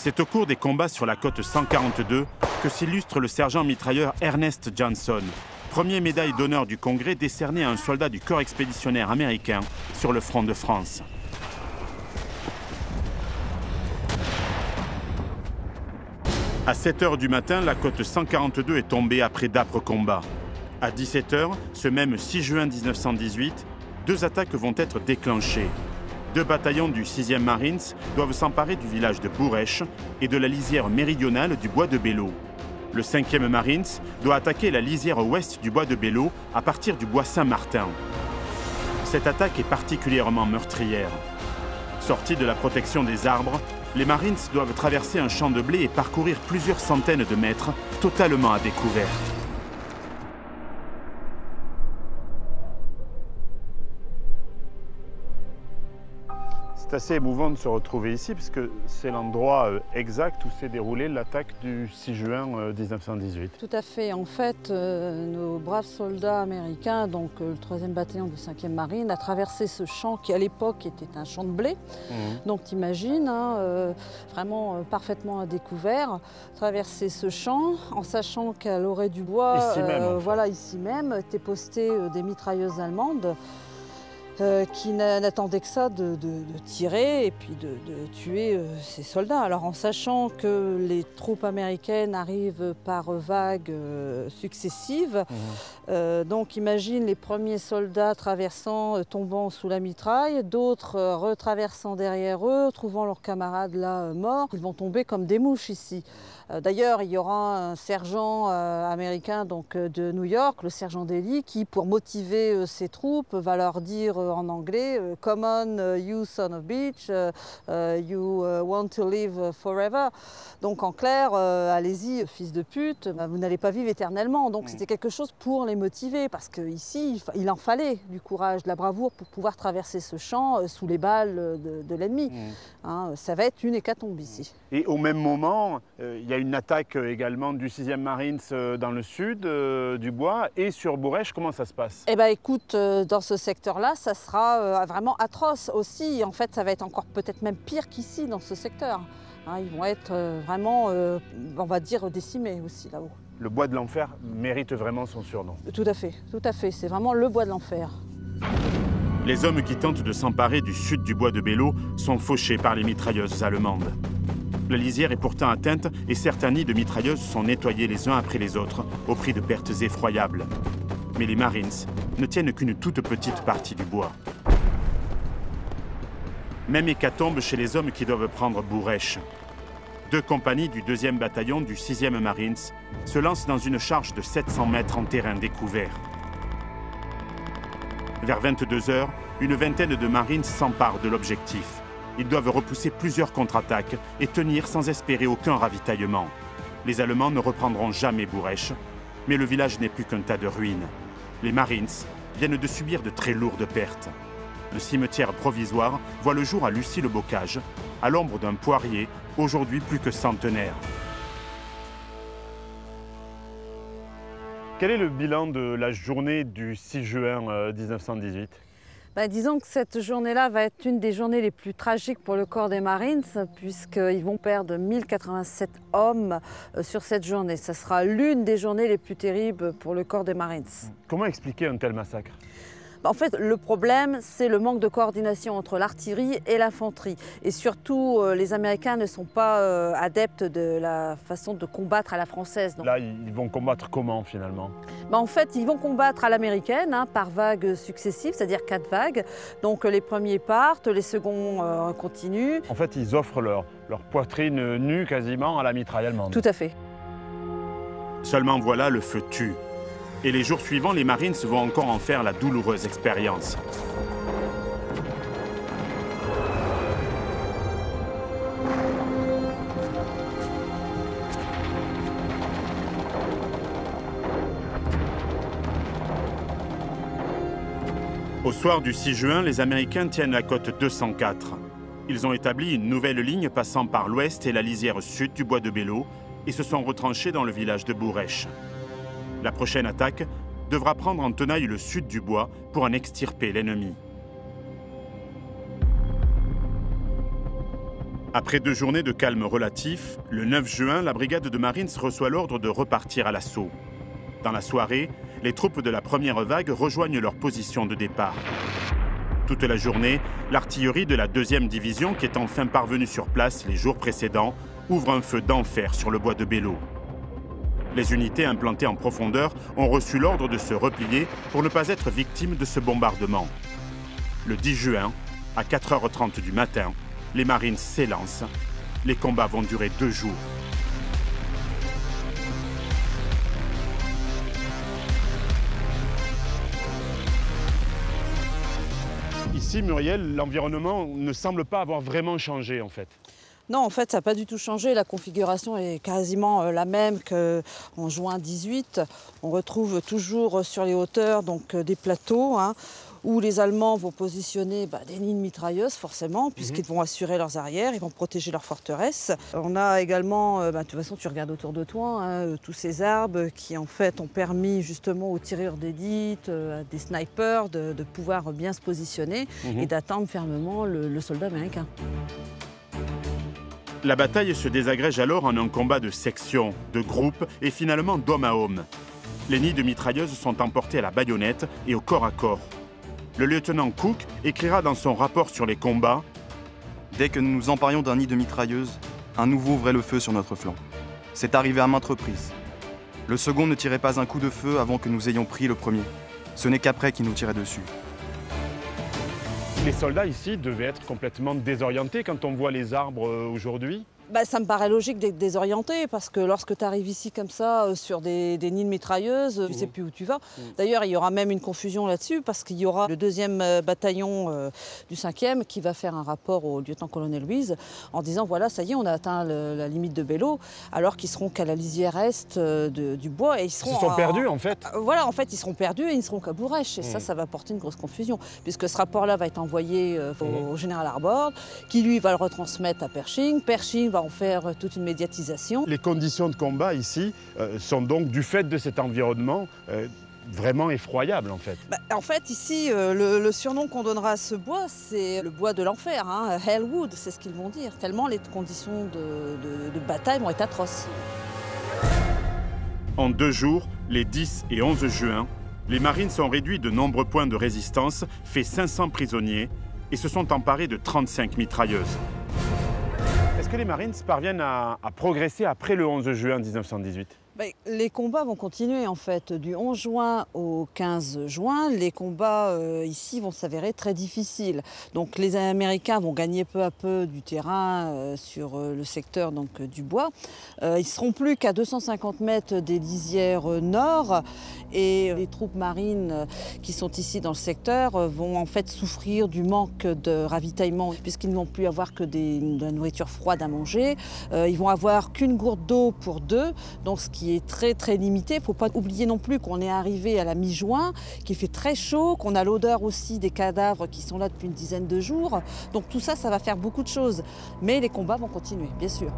C'est au cours des combats sur la côte 142 que s'illustre le sergent mitrailleur Ernest Johnson, premier médaille d'honneur du Congrès décerné à un soldat du corps expéditionnaire américain sur le front de France. À 7 h du matin, la côte 142 est tombée après d'âpres combats. À 17 h, ce même 6 juin 1918, 2 attaques vont être déclenchées. 2 bataillons du 6e Marines doivent s'emparer du village de Bourèche et de la lisière méridionale du bois de Belleau. Le 5e Marines doit attaquer la lisière ouest du bois de Belleau à partir du bois Saint-Martin. Cette attaque est particulièrement meurtrière. Sortis de la protection des arbres, les Marines doivent traverser un champ de blé et parcourir plusieurs centaines de mètres, totalement à découvert. C'est assez émouvant de se retrouver ici, puisque c'est l'endroit exact où s'est déroulée l'attaque du 6 juin 1918. Tout à fait. En fait, nos braves soldats américains, donc le 3e bataillon du 5e Marine, a traversé ce champ qui, à l'époque, était un champ de blé. Donc, t'imagines, vraiment parfaitement à découvert, traverser ce champ en sachant qu'à l'orée du bois, ici même, voilà, ici même, étaient postées des mitrailleuses allemandes. Qui n'attendaient que ça de tirer et puis de tuer ces soldats. Alors en sachant que les troupes américaines arrivent par vagues successives, donc imagine les premiers soldats traversant, tombant sous la mitraille, d'autres retraversant derrière eux, trouvant leurs camarades là morts. Ils vont tomber comme des mouches ici. D'ailleurs, il y aura un sergent américain donc, de New York, le sergent Daly, qui, pour motiver ses troupes, va leur dire en anglais « Come on, you son of bitch, you want to live forever ». Donc en clair, allez-y, fils de pute, vous n'allez pas vivre éternellement. Donc c'était quelque chose pour les motiver, parce qu'ici, il en fallait du courage, de la bravoure pour pouvoir traverser ce champ sous les balles de l'ennemi. Ça va être une hécatombe ici. Et au même moment, il y a une attaque également du 6e Marines dans le sud du bois et sur Bourèche. Comment ça se passe? Eh bien écoute, dans ce secteur-là, ça sera vraiment atroce aussi. En fait, ça va être encore peut-être même pire qu'ici dans ce secteur. Ils vont être vraiment, on va dire, décimés aussi là-haut. Le bois de l'enfer mérite vraiment son surnom. Tout à fait, tout à fait. C'est vraiment le bois de l'enfer. Les hommes qui tentent de s'emparer du sud du bois de Belleau sont fauchés par les mitrailleuses allemandes. La lisière est pourtant atteinte et certains nids de mitrailleuses sont nettoyés les uns après les autres, au prix de pertes effroyables. Mais les Marines ne tiennent qu'une toute petite partie du bois. Même hécatombe chez les hommes qui doivent prendre Bourèche. 2 compagnies du 2e bataillon du 6e Marines se lancent dans une charge de 700 mètres en terrain découvert. Vers 22 h, une vingtaine de Marines s'emparent de l'objectif. Ils doivent repousser plusieurs contre-attaques et tenir sans espérer aucun ravitaillement. Les Allemands ne reprendront jamais Bourèche, mais le village n'est plus qu'un tas de ruines. Les Marines viennent de subir de très lourdes pertes. Un cimetière provisoire voit le jour à Lucy-le-Bocage, à l'ombre d'un poirier, aujourd'hui plus que centenaire. Quel est le bilan de la journée du 6 juin 1918 ? Disons que cette journée-là va être une des journées les plus tragiques pour le corps des Marines, puisqu'ils vont perdre 1087 hommes sur cette journée. Ce sera l'une des journées les plus terribles pour le corps des Marines. Comment expliquer un tel massacre ? En fait, le problème, c'est le manque de coordination entre l'artillerie et l'infanterie. Et surtout, les Américains ne sont pas adeptes de la façon de combattre à la française. Donc, là, ils vont combattre comment, finalement ? En fait, ils vont combattre à l'américaine, par vagues successives, c'est-à-dire 4 vagues. Donc, les premiers partent, les seconds continuent. En fait, ils offrent leur poitrine nue quasiment à la mitraille allemande. Tout à fait. Seulement voilà, le feu tue. Et les jours suivants, les Marines vont encore en faire la douloureuse expérience. Au soir du 6 juin, les Américains tiennent la côte 204. Ils ont établi une nouvelle ligne passant par l'ouest et la lisière sud du bois de Belleau et se sont retranchés dans le village de Bourèche. La prochaine attaque devra prendre en tenaille le sud du bois pour en extirper l'ennemi. Après 2 journées de calme relatif, le 9 juin, la brigade de Marines reçoit l'ordre de repartir à l'assaut. Dans la soirée, les troupes de la première vague rejoignent leur position de départ. Toute la journée, l'artillerie de la 2e division, qui est enfin parvenue sur place les jours précédents, ouvre un feu d'enfer sur le bois de Belleau. Les unités implantées en profondeur ont reçu l'ordre de se replier pour ne pas être victimes de ce bombardement. Le 10 juin, à 4h30 du matin, les Marines s'élancent. Les combats vont durer 2 jours. Ici, Muriel, l'environnement ne semble pas avoir vraiment changé en fait. Non, en fait, ça n'a pas du tout changé. La configuration est quasiment la même qu'en juin 18. On retrouve toujours sur les hauteurs des plateaux où les Allemands vont positionner des lignes mitrailleuses, forcément, puisqu'ils vont assurer leurs arrières, ils vont protéger leurs forteresses. On a également, de toute façon, tu regardes autour de toi, tous ces arbres qui, en fait, ont permis justement aux tireurs d'élite, à des snipers, de pouvoir bien se positionner et d'atteindre fermement le soldat américain. La bataille se désagrège alors en un combat de section, de groupe et finalement d'homme à homme. Les nids de mitrailleuses sont emportés à la baïonnette et au corps à corps. Le lieutenant Cook écrira dans son rapport sur les combats « Dès que nous nous emparions d'un nid de mitrailleuses, un nouveau ouvrait le feu sur notre flanc. C'est arrivé à maintes reprises. Le second ne tirait pas un coup de feu avant que nous ayons pris le premier. Ce n'est qu'après qu'il nous tirait dessus. » Les soldats ici devaient être complètement désorientés quand on voit les arbres aujourd'hui. Ça me paraît logique d'être désorienté parce que lorsque tu arrives ici comme ça sur des nids de mitrailleuses, tu ne sais plus où tu vas. D'ailleurs, il y aura même une confusion là-dessus parce qu'il y aura le 2e bataillon du 5e qui va faire un rapport au lieutenant-colonel Louise en disant voilà, ça y est, on a atteint la limite de Belleau, alors qu'ils seront qu'à la lisière est du bois. Et ils seront perdus en fait. Voilà, en fait, ils seront perdus et ils ne seront qu'à Bourèche. Et ça va porter une grosse confusion puisque ce rapport-là va être envoyé au général Arbord qui, lui, va le retransmettre à Pershing. Pershing va en faire toute une médiatisation. Les conditions de combat ici sont donc, du fait de cet environnement, vraiment effroyables en fait. En fait, ici, le surnom qu'on donnera à ce bois, c'est le bois de l'enfer, Hellwood, c'est ce qu'ils vont dire, tellement les conditions de bataille vont être atroces. En 2 jours, les 10 et 11 juin, les Marines ont réduit de nombreux points de résistance, fait 500 prisonniers et se sont emparés de 35 mitrailleuses. Est-ce que les Marines parviennent à progresser après le 11 juin 1918 ? Les combats vont continuer en fait. Du 11 juin au 15 juin, les combats ici vont s'avérer très difficiles. Donc les Américains vont gagner peu à peu du terrain sur le secteur donc, du bois. Ils ne seront plus qu'à 250 mètres des lisières nord et les troupes marines qui sont ici dans le secteur vont en fait souffrir du manque de ravitaillement puisqu'ils ne vont plus avoir que de la nourriture froide à manger. Ils vont avoir qu'une gourde d'eau pour deux, donc ce qui est très très limité. Il ne faut pas oublier non plus qu'on est arrivé à la mi-juin, qu'il fait très chaud, qu'on a l'odeur aussi des cadavres qui sont là depuis une dizaine de jours. Donc tout ça, ça va faire beaucoup de choses. Mais les combats vont continuer, bien sûr.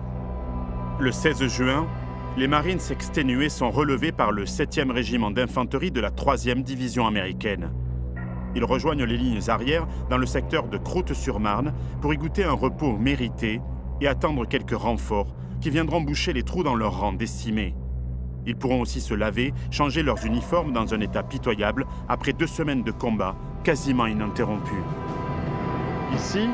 Le 16 juin, les Marines exténués sont relevés par le 7e régiment d'infanterie de la 3e division américaine. Ils rejoignent les lignes arrières dans le secteur de Croûte-sur-Marne pour y goûter un repos mérité et attendre quelques renforts qui viendront boucher les trous dans leurs rangs décimés. Ils pourront aussi se laver, changer leurs uniformes dans un état pitoyable après 2 semaines de combat quasiment ininterrompus. Ici,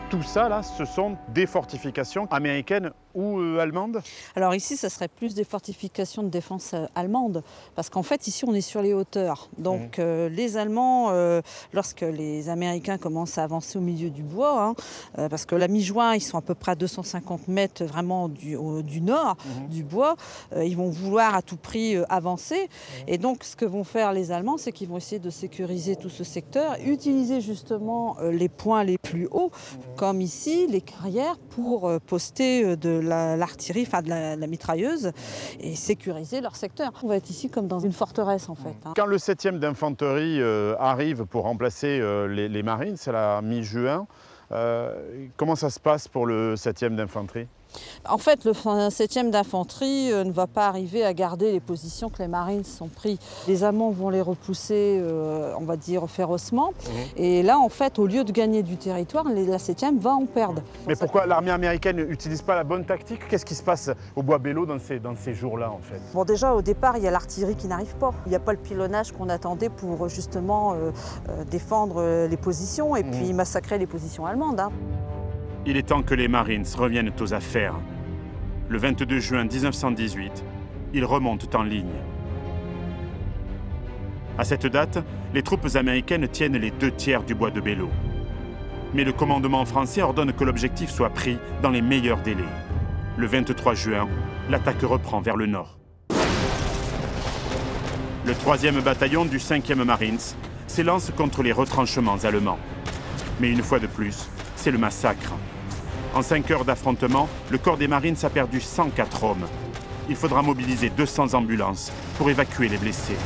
tout ça, là, ce sont des fortifications américaines ou allemandes? Alors ici, ça serait plus des fortifications de défense allemandes, parce qu'en fait, ici, on est sur les hauteurs. Donc les Allemands, lorsque les Américains commencent à avancer au milieu du bois, parce que la mi-juin, ils sont à peu près à 250 mètres vraiment du nord du bois, ils vont vouloir à tout prix avancer. Et donc, ce que vont faire les Allemands, c'est qu'ils vont essayer de sécuriser tout ce secteur, utiliser justement les points les plus hauts, comme ici, les carrières, pour poster de l'artillerie, enfin de la mitrailleuse, et sécuriser leur secteur. On va être ici comme dans une forteresse en fait. Quand le 7e d'infanterie arrive pour remplacer les Marines, c'est la mi-juin, comment ça se passe pour le 7e d'infanterie? En fait, le 7e d'infanterie ne va pas arriver à garder les positions que les Marines sont pris. Les Allemands vont les repousser, on va dire, férocement. Et là, en fait, au lieu de gagner du territoire, la 7e va en perdre. Mais pourquoi l'armée américaine n'utilise pas la bonne tactique? Qu'est-ce qui se passe au Bois-Bello dans ces jours-là, en fait? Bon, déjà, au départ, il y a l'artillerie qui n'arrive pas. Il n'y a pas le pilonnage qu'on attendait pour, justement, défendre les positions et puis massacrer les positions allemandes. Il est temps que les Marines reviennent aux affaires. Le 22 juin 1918, ils remontent en ligne. À cette date, les troupes américaines tiennent les 2 tiers du bois de Bello. Mais le commandement français ordonne que l'objectif soit pris dans les meilleurs délais. Le 23 juin, l'attaque reprend vers le nord. Le 3e bataillon du 5e Marines s'élance contre les retranchements allemands. Mais une fois de plus, c'est le massacre. En 5 heures d'affrontement, le corps des Marines a perdu 104 hommes. Il faudra mobiliser 200 ambulances pour évacuer les blessés.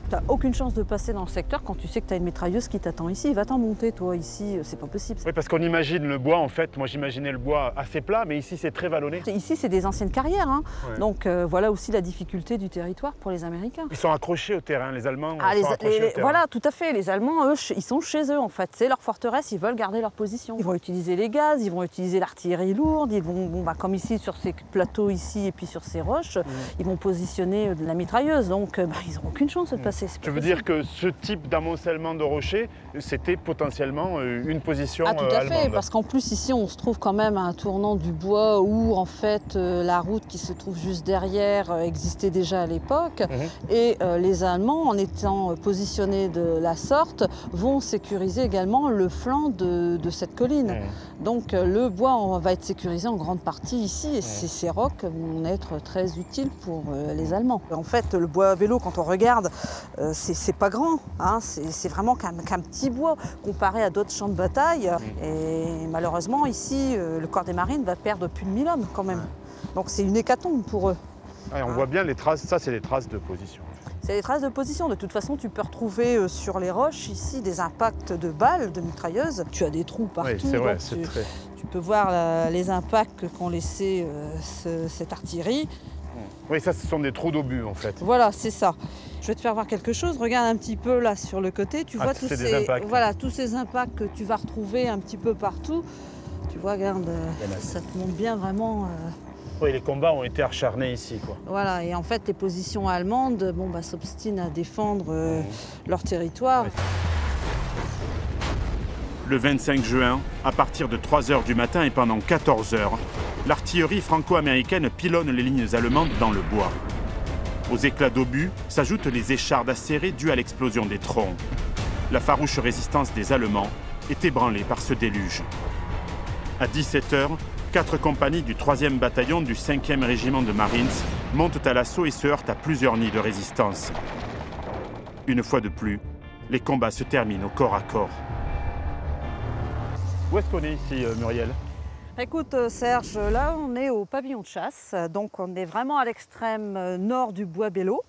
Tu n'as aucune chance de passer dans le secteur quand tu sais que tu as une mitrailleuse qui t'attend ici. Va t'en monter, toi, ici, c'est pas possible. Oui, parce qu'on imagine le bois, en fait, moi j'imaginais le bois assez plat, mais ici c'est très vallonné. Ici, c'est des anciennes carrières, Ouais. Donc voilà aussi la difficulté du territoire pour les Américains. Ils sont accrochés au terrain, les Allemands sont accrochés au terrain. Voilà, tout à fait. Les Allemands, eux, ils sont chez eux, en fait. C'est leur forteresse, ils veulent garder leur position. Ils vont utiliser les gaz, ils vont utiliser l'artillerie lourde, ils vont, comme ici, sur ces plateaux ici et puis sur ces roches, ils vont positionner de la mitrailleuse. Donc, ils n'auront aucune chance de passer. Tu veux dire que ce type d'amoncellement de rochers, c'était potentiellement une position tout à fait, allemande. parce qu'en plus ici on se trouve quand même à un tournant du bois où en fait la route qui se trouve juste derrière existait déjà à l'époque et les Allemands, en étant positionnés de la sorte, vont sécuriser également le flanc de cette colline. Donc le bois va être sécurisé en grande partie ici et ces rocs vont être très utiles pour les Allemands. En fait le bois à vélo, quand on regarde, c'est pas grand, hein, c'est vraiment qu'un petit bois comparé à d'autres champs de bataille. Et malheureusement, ici, le corps des Marines va perdre plus de 1000 hommes quand même. Donc c'est une hécatombe pour eux. On voit bien les traces, ça c'est les traces de position. C'est des traces de position. De toute façon, tu peux retrouver sur les roches ici des impacts de balles, de mitrailleuses. Tu as des trous partout. Oui, c'est vrai, tu peux voir les impacts qu'ont laissé cette artillerie. Oui, ça, ce sont des trous d'obus, en fait. Voilà, c'est ça. Je vais te faire voir quelque chose. Regarde un petit peu là sur le côté. Tu vois tous ces impacts que tu vas retrouver un petit peu partout. Tu vois, regarde, ça te montre bien vraiment... Oui, les combats ont été acharnés ici, quoi. Voilà, et en fait, les positions allemandes s'obstinent à défendre leur territoire. Ouais. Le 25 juin, à partir de 3 h du matin et pendant 14 heures, l'artillerie franco-américaine pilonne les lignes allemandes dans le bois. Aux éclats d'obus s'ajoutent les échardes acérées dues à l'explosion des troncs. La farouche résistance des Allemands est ébranlée par ce déluge. À 17 h, 4 compagnies du 3e bataillon du 5e régiment de Marines montent à l'assaut et se heurtent à plusieurs nids de résistance. Une fois de plus, les combats se terminent au corps à corps. Où est-ce qu'on est ici, Muriel? Écoute Serge, là on est au pavillon de chasse, donc on est vraiment à l'extrême nord du bois Belleau.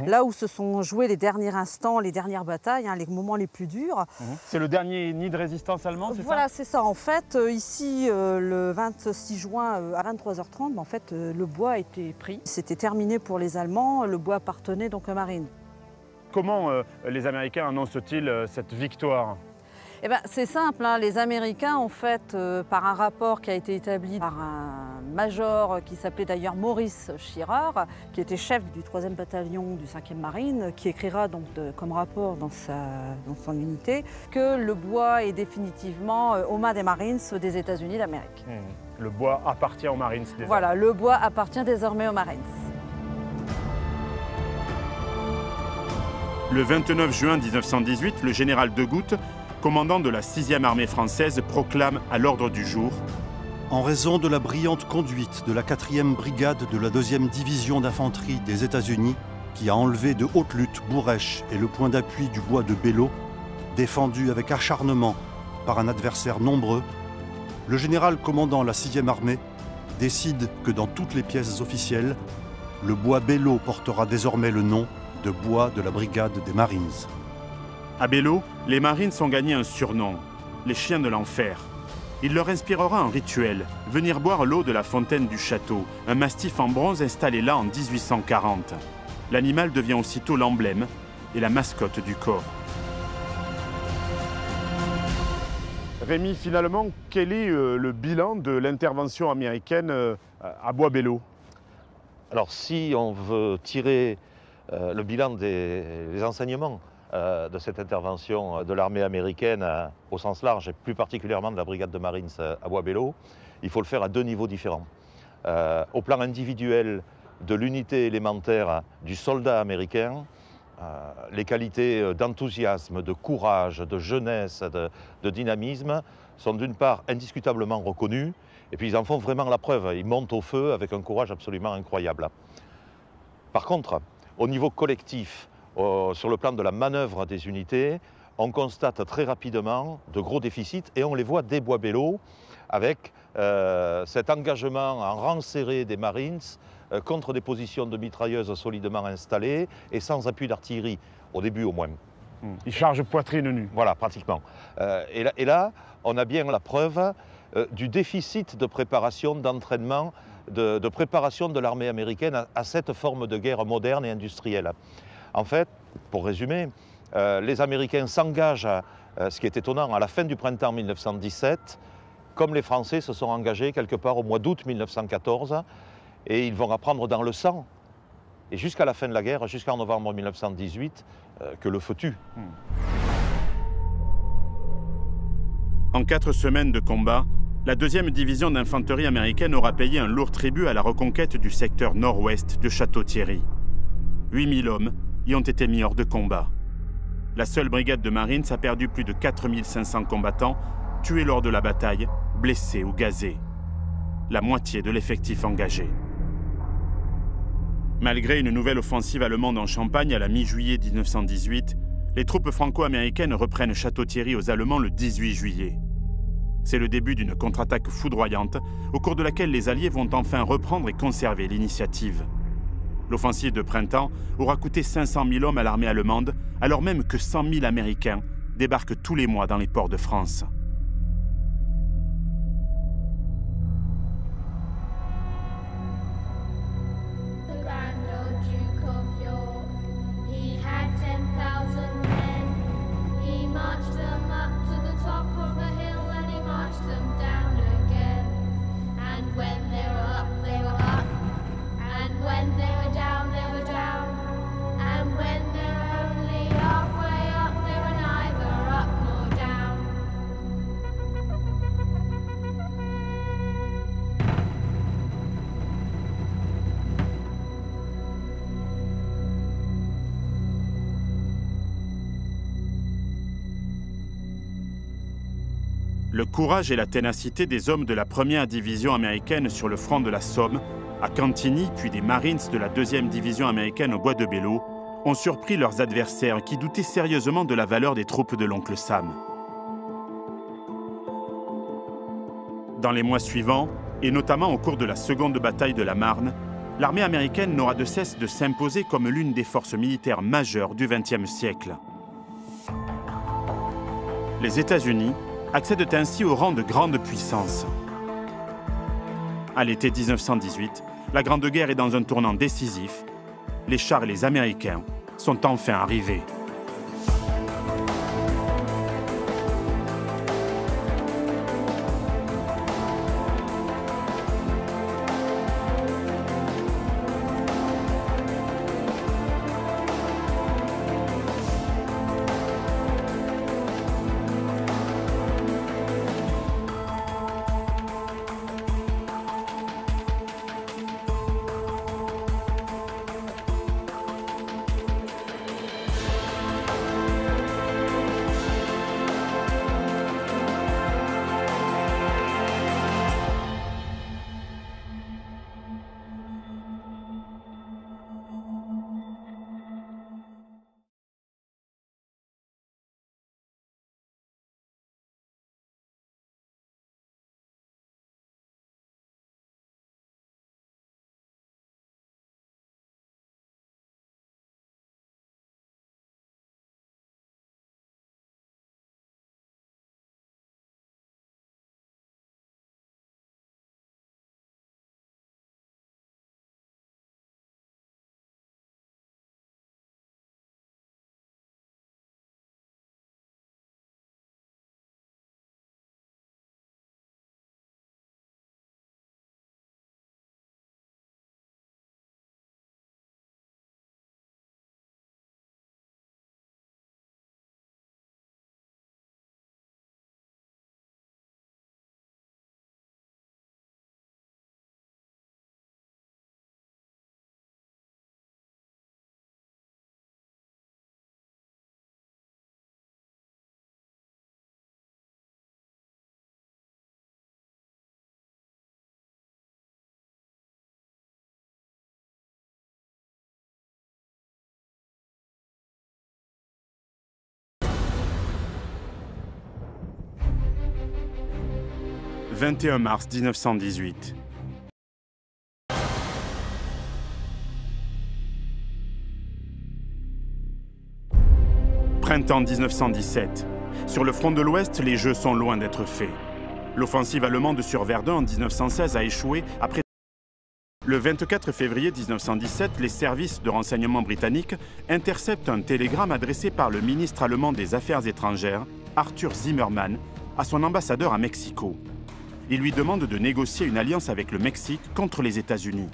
Là où se sont joués les derniers instants, les dernières batailles, les moments les plus durs. C'est le dernier nid de résistance allemand, c'est ça? Voilà, c'est ça. En fait, ici, le 26 juin à 23 h 30, en fait, le bois a été pris. C'était terminé pour les Allemands, le bois appartenait donc aux Marines. Comment les Américains annoncent-ils cette victoire? Eh ben, c'est simple, les Américains, en fait, par un rapport qui a été établi par un major qui s'appelait d'ailleurs Maurice Shearer, qui était chef du 3e bataillon du 5e Marine, qui écrira donc comme rapport dans son unité que le bois est définitivement aux mains des Marines des États-Unis d'Amérique. Le bois appartient aux Marines désormais. Voilà, le bois appartient désormais aux Marines. Le 29 juin 1918, le général de Goutte, commandant de la 6e armée française, proclame à l'ordre du jour: en raison de la brillante conduite de la 4e brigade de la 2e division d'infanterie des États-Unis, qui a enlevé de haute lutte Bourèche et le point d'appui du bois de Belleau, défendu avec acharnement par un adversaire nombreux, le général commandant la 6e armée décide que dans toutes les pièces officielles, le bois Belleau portera désormais le nom de bois de la brigade des Marines. À Belleau, les Marines ont gagné un surnom, les chiens de l'enfer. Il leur inspirera un rituel, venir boire l'eau de la fontaine du château, un mastif en bronze installé là en 1840. L'animal devient aussitôt l'emblème et la mascotte du corps. Rémi, finalement, quel est le bilan de l'intervention américaine à Bois-Belleau? Alors, si on veut tirer le bilan des enseignements de cette intervention de l'armée américaine au sens large, et plus particulièrement de la brigade de Marines à Bois-Belleau, il faut le faire à 2 niveaux différents. Au plan individuel de l'unité élémentaire du soldat américain, les qualités d'enthousiasme, de courage, de jeunesse, de dynamisme sont d'une part indiscutablement reconnues, et puis ils en font vraiment la preuve. Ils montent au feu avec un courage absolument incroyable. Par contre, au niveau collectif, sur le plan de la manœuvre des unités, on constate très rapidement de gros déficits et on les voit dès Bois-Belleau avec cet engagement en rang serré des Marines contre des positions de mitrailleuses solidement installées et sans appui d'artillerie, au début au moins. Ils chargent poitrine nue. Voilà, pratiquement. Et là, on a bien la preuve du déficit de préparation, d'entraînement, de préparation de l'armée américaine à cette forme de guerre moderne et industrielle. En fait, pour résumer, les Américains s'engagent, ce qui est étonnant, à la fin du printemps 1917, comme les Français se sont engagés quelque part au mois d'août 1914, et ils vont apprendre dans le sang, et jusqu'à la fin de la guerre, jusqu'en novembre 1918, que le feu tue. En 4 semaines de combat, la 2e division d'infanterie américaine aura payé un lourd tribut à la reconquête du secteur nord-ouest de Château-Thierry. 8000 hommes y ont été mis hors de combat. La seule brigade de Marines a perdu plus de 4500 combattants, tués lors de la bataille, blessés ou gazés. La moitié de l'effectif engagé. Malgré une nouvelle offensive allemande en Champagne à la mi-juillet 1918, les troupes franco-américaines reprennent Château-Thierry aux Allemands le 18 juillet. C'est le début d'une contre-attaque foudroyante, au cours de laquelle les Alliés vont enfin reprendre et conserver l'initiative. L'offensive de printemps aura coûté 500 000 hommes à l'armée allemande, alors même que 100 000 Américains débarquent tous les mois dans les ports de France. He marched them up to the top of the hill and he marched them down again. Le courage et la ténacité des hommes de la 1re division américaine sur le front de la Somme, à Cantigny, puis des Marines de la 2e division américaine au bois de Belleau, ont surpris leurs adversaires qui doutaient sérieusement de la valeur des troupes de l'oncle Sam. Dans les mois suivants, et notamment au cours de la seconde bataille de la Marne, l'armée américaine n'aura de cesse de s'imposer comme l'une des forces militaires majeures du XXe siècle. Les États-Unis accèdent ainsi au rang de grande puissance. À l'été 1918, la Grande Guerre est dans un tournant décisif. Les chars et les Américains sont enfin arrivés. « 21 mars 1918. Printemps 1917. Sur le front de l'Ouest, les jeux sont loin d'être faits. L'offensive allemande sur Verdun en 1916 a échoué après... Le 24 février 1917, les services de renseignement britanniques interceptent un télégramme adressé par le ministre allemand des Affaires étrangères, Arthur Zimmermann, à son ambassadeur à Mexico. Il lui demande de négocier une alliance avec le Mexique contre les États-Unis.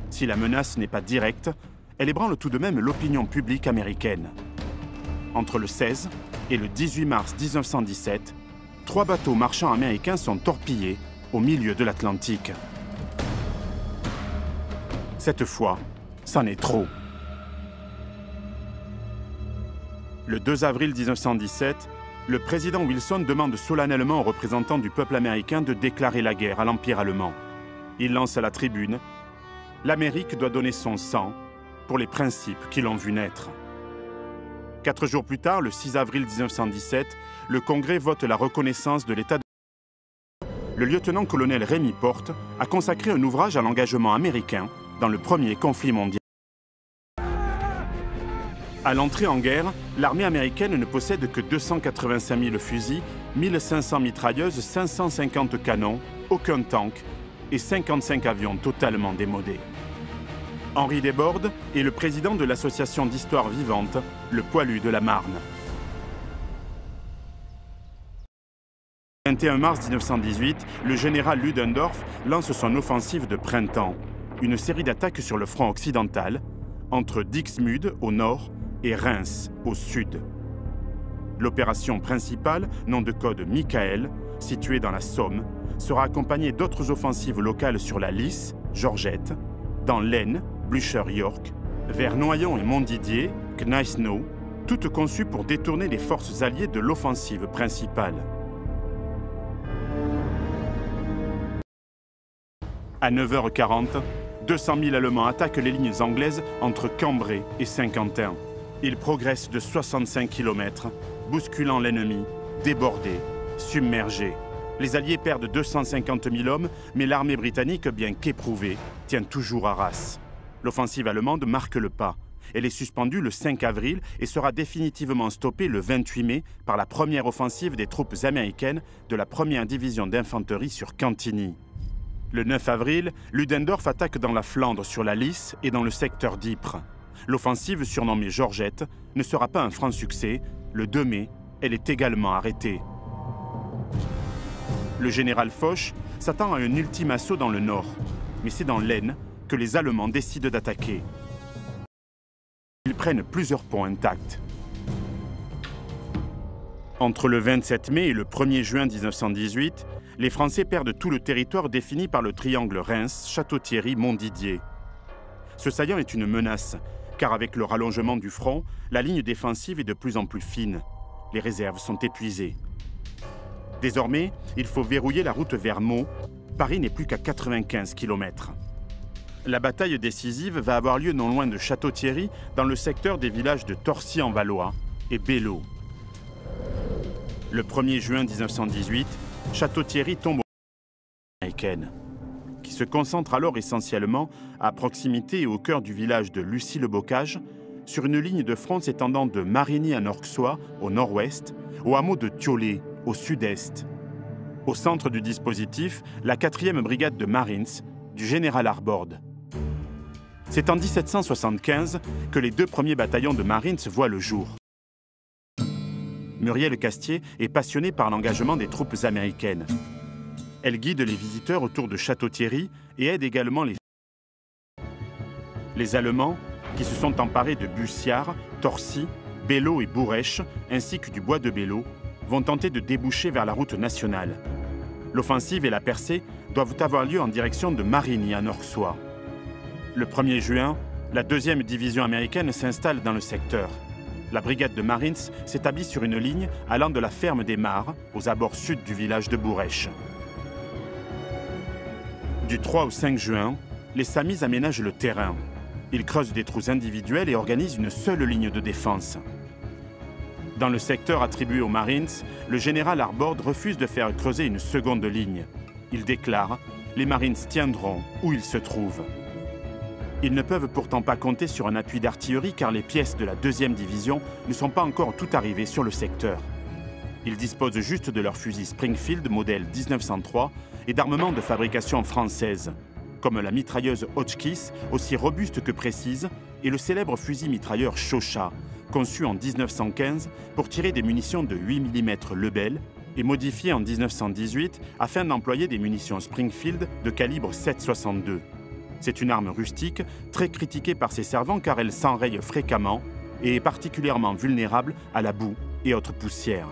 Si la menace n'est pas directe, elle ébranle tout de même l'opinion publique américaine. Entre le 16 et le 18 mars 1917, 3 bateaux marchands américains sont torpillés au milieu de l'Atlantique. Cette fois, c'en est trop. Le 2 avril 1917, le président Wilson demande solennellement aux représentants du peuple américain de déclarer la guerre à l'Empire allemand. Il lance à la tribune « L'Amérique doit donner son sang pour les principes qui l'ont vu naître ». 4 jours plus tard, le 6 avril 1917, le Congrès vote la reconnaissance de l'État de... Le lieutenant-colonel Rémy Porte a consacré un ouvrage à l'engagement américain dans le premier conflit mondial. À l'entrée en guerre, l'armée américaine ne possède que 285 000 fusils, 1500 mitrailleuses, 550 canons, aucun tank et 55 avions totalement démodés. Henri Desbordes est le président de l'association d'histoire vivante, le Poilu de la Marne. Le 21 mars 1918, le général Ludendorff lance son offensive de printemps, une série d'attaques sur le front occidental, entre Dixmude au nord et Reims au sud. L'opération principale, nom de code Michael, située dans la Somme, sera accompagnée d'autres offensives locales sur la Lys, Georgette, dans l'Aisne, Blücher-York, vers Noyon et Montdidier, Gneisenau, toutes conçues pour détourner les forces alliées de l'offensive principale. À 9h40, 200 000 Allemands attaquent les lignes anglaises entre Cambrai et Saint-Quentin. Ils progressent de 65 km, bousculant l'ennemi, débordés, submergés. Les Alliés perdent 250 000 hommes, mais l'armée britannique, bien qu'éprouvée, tient toujours Arras. L'offensive allemande marque le pas. Elle est suspendue le 5 avril et sera définitivement stoppée le 28 mai par la première offensive des troupes américaines de la 1re division d'infanterie sur Cantigny. Le 9 avril, Ludendorff attaque dans la Flandre sur la Lys et dans le secteur d'Ypres. L'offensive, surnommée Georgette, ne sera pas un franc succès. Le 2 mai, elle est également arrêtée. Le général Foch s'attend à un ultime assaut dans le nord, mais c'est dans l'Aisne que les Allemands décident d'attaquer. Ils prennent plusieurs ponts intacts. Entre le 27 mai et le 1er juin 1918, les Français perdent tout le territoire défini par le triangle Reims, Château-Thierry, Montdidier. Ce saillant est une menace, car avec le rallongement du front, la ligne défensive est de plus en plus fine. Les réserves sont épuisées. Désormais, il faut verrouiller la route vers Meaux. Paris n'est plus qu'à 95 km. La bataille décisive va avoir lieu non loin de Château-Thierry, dans le secteur des villages de Torcy-en-Valois et Belleau. Le 1er juin 1918, Château-Thierry tombe aux américaines, qui se concentre alors essentiellement à proximité et au cœur du village de Lucy-le-Bocage, sur une ligne de front s'étendant de Marigny à Norxois, au nord-ouest, au hameau de Thiollet, au sud-est. Au centre du dispositif, la 4e brigade de Marines, du général Arbord. C'est en 1775 que les 2 premiers bataillons de Marines voient le jour. Muriel Castier est passionnée par l'engagement des troupes américaines. Elle guide les visiteurs autour de Château-Thierry et aide également les Allemands, qui se sont emparés de Bussière, Torcy, Belleau et Bourrèche, ainsi que du bois de Belleau, vont tenter de déboucher vers la route nationale. L'offensive et la percée doivent avoir lieu en direction de Marigny à Norxois. Le 1er juin, la 2e division américaine s'installe dans le secteur. La brigade de Marines s'établit sur une ligne allant de la ferme des Mares aux abords sud du village de Bourrèche. Du 3 au 5 juin, les Samis aménagent le terrain. Ils creusent des trous individuels et organisent une seule ligne de défense. Dans le secteur attribué aux Marines, le général Arbord refuse de faire creuser une seconde ligne. Il déclare « Les Marines tiendront où ils se trouvent ». Ils ne peuvent pourtant pas compter sur un appui d'artillerie car les pièces de la 2e division ne sont pas encore toutes arrivées sur le secteur. Ils disposent juste de leurs fusils Springfield modèle 1903 et d'armements de fabrication française, comme la mitrailleuse Hotchkiss, aussi robuste que précise, et le célèbre fusil mitrailleur Chauchat, conçu en 1915 pour tirer des munitions de 8 mm Lebel et modifié en 1918 afin d'employer des munitions Springfield de calibre 7,62. C'est une arme rustique, très critiquée par ses servants car elle s'enraye fréquemment et est particulièrement vulnérable à la boue et autres poussières.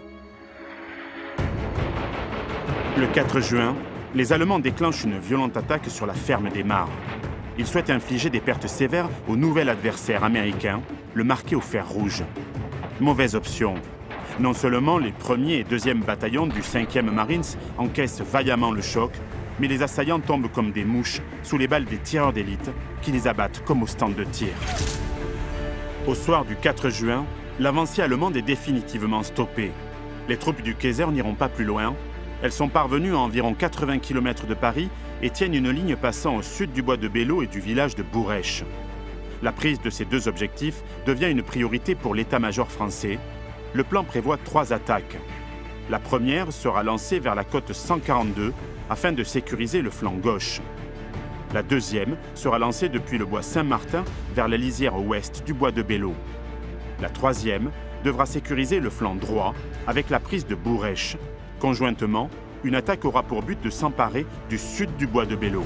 Le 4 juin, les Allemands déclenchent une violente attaque sur la ferme des Mares. Ils souhaitent infliger des pertes sévères au nouvel adversaire américain, le marqué au fer rouge. Mauvaise option. Non seulement les 1er et 2e bataillons du 5e Marines encaissent vaillamment le choc, mais les assaillants tombent comme des mouches sous les balles des tireurs d'élite qui les abattent comme au stand de tir. Au soir du 4 juin, l'avancée allemande est définitivement stoppée. Les troupes du Kaiser n'iront pas plus loin. Elles sont parvenues à environ 80 km de Paris et tiennent une ligne passant au sud du bois de Belleau et du village de Bourrèche. La prise de ces 2 objectifs devient une priorité pour l'état-major français. Le plan prévoit 3 attaques. La première sera lancée vers la côte 142 afin de sécuriser le flanc gauche. La deuxième sera lancée depuis le bois Saint-Martin vers la lisière ouest du bois de Belleau. La troisième devra sécuriser le flanc droit avec la prise de Bourrèche. Conjointement, une attaque aura pour but de s'emparer du sud du bois de Belleau.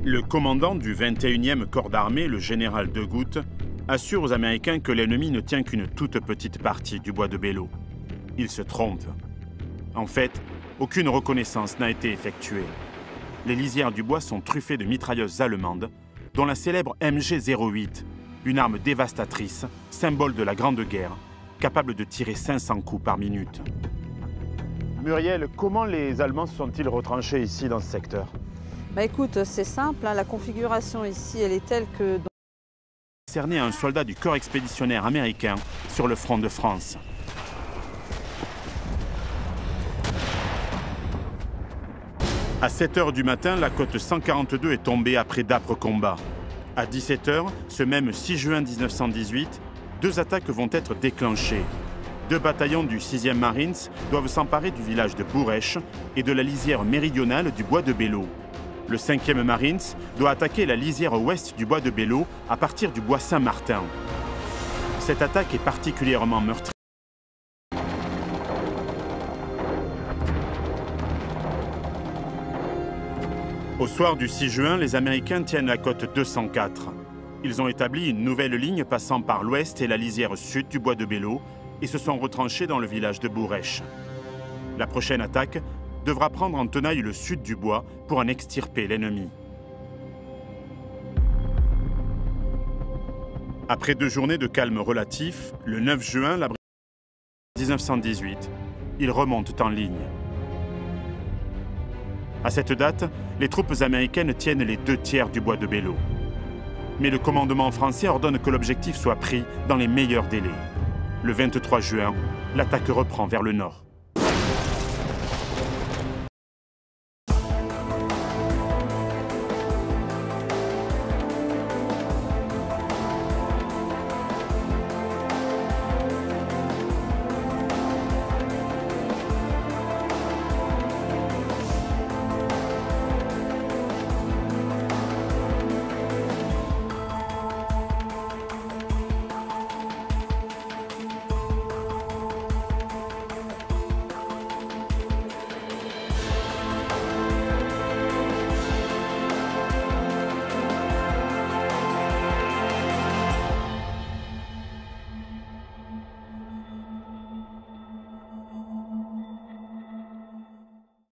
Le commandant du 21e corps d'armée, le général Degout, assure aux Américains que l'ennemi ne tient qu'une toute petite partie du bois de Belleau. Il se trompe. En fait, aucune reconnaissance n'a été effectuée. Les lisières du bois sont truffées de mitrailleuses allemandes, dont la célèbre MG-08, une arme dévastatrice, symbole de la Grande Guerre, capable de tirer 500 coups par minute. Muriel, comment les Allemands se sont-ils retranchés ici dans ce secteur? Bah écoute, c'est simple, hein, la configuration ici, elle est telle que... Cerné à un soldat du corps expéditionnaire américain sur le front de France. À 7 h du matin, la côte 142 est tombée après d'âpres combats. À 17 h, ce même 6 juin 1918, 2 attaques vont être déclenchées. 2 bataillons du 6e Marines doivent s'emparer du village de Bourèche et de la lisière méridionale du bois de Belleau. Le 5e Marines doit attaquer la lisière ouest du bois de Belleau à partir du bois Saint-Martin. Cette attaque est particulièrement meurtrière. Au soir du 6 juin, les Américains tiennent la côte 204. Ils ont établi une nouvelle ligne passant par l'ouest et la lisière sud du bois de Belleau et se sont retranchés dans le village de Bourèche. La prochaine attaque devra prendre en tenaille le sud du bois pour en extirper l'ennemi. Après 2 journées de calme relatif, le 9 juin, la 1918, ils remontent en ligne. À cette date, les troupes américaines tiennent les 2 tiers du bois de Belleau. Mais le commandement français ordonne que l'objectif soit pris dans les meilleurs délais. Le 23 juin, l'attaque reprend vers le nord.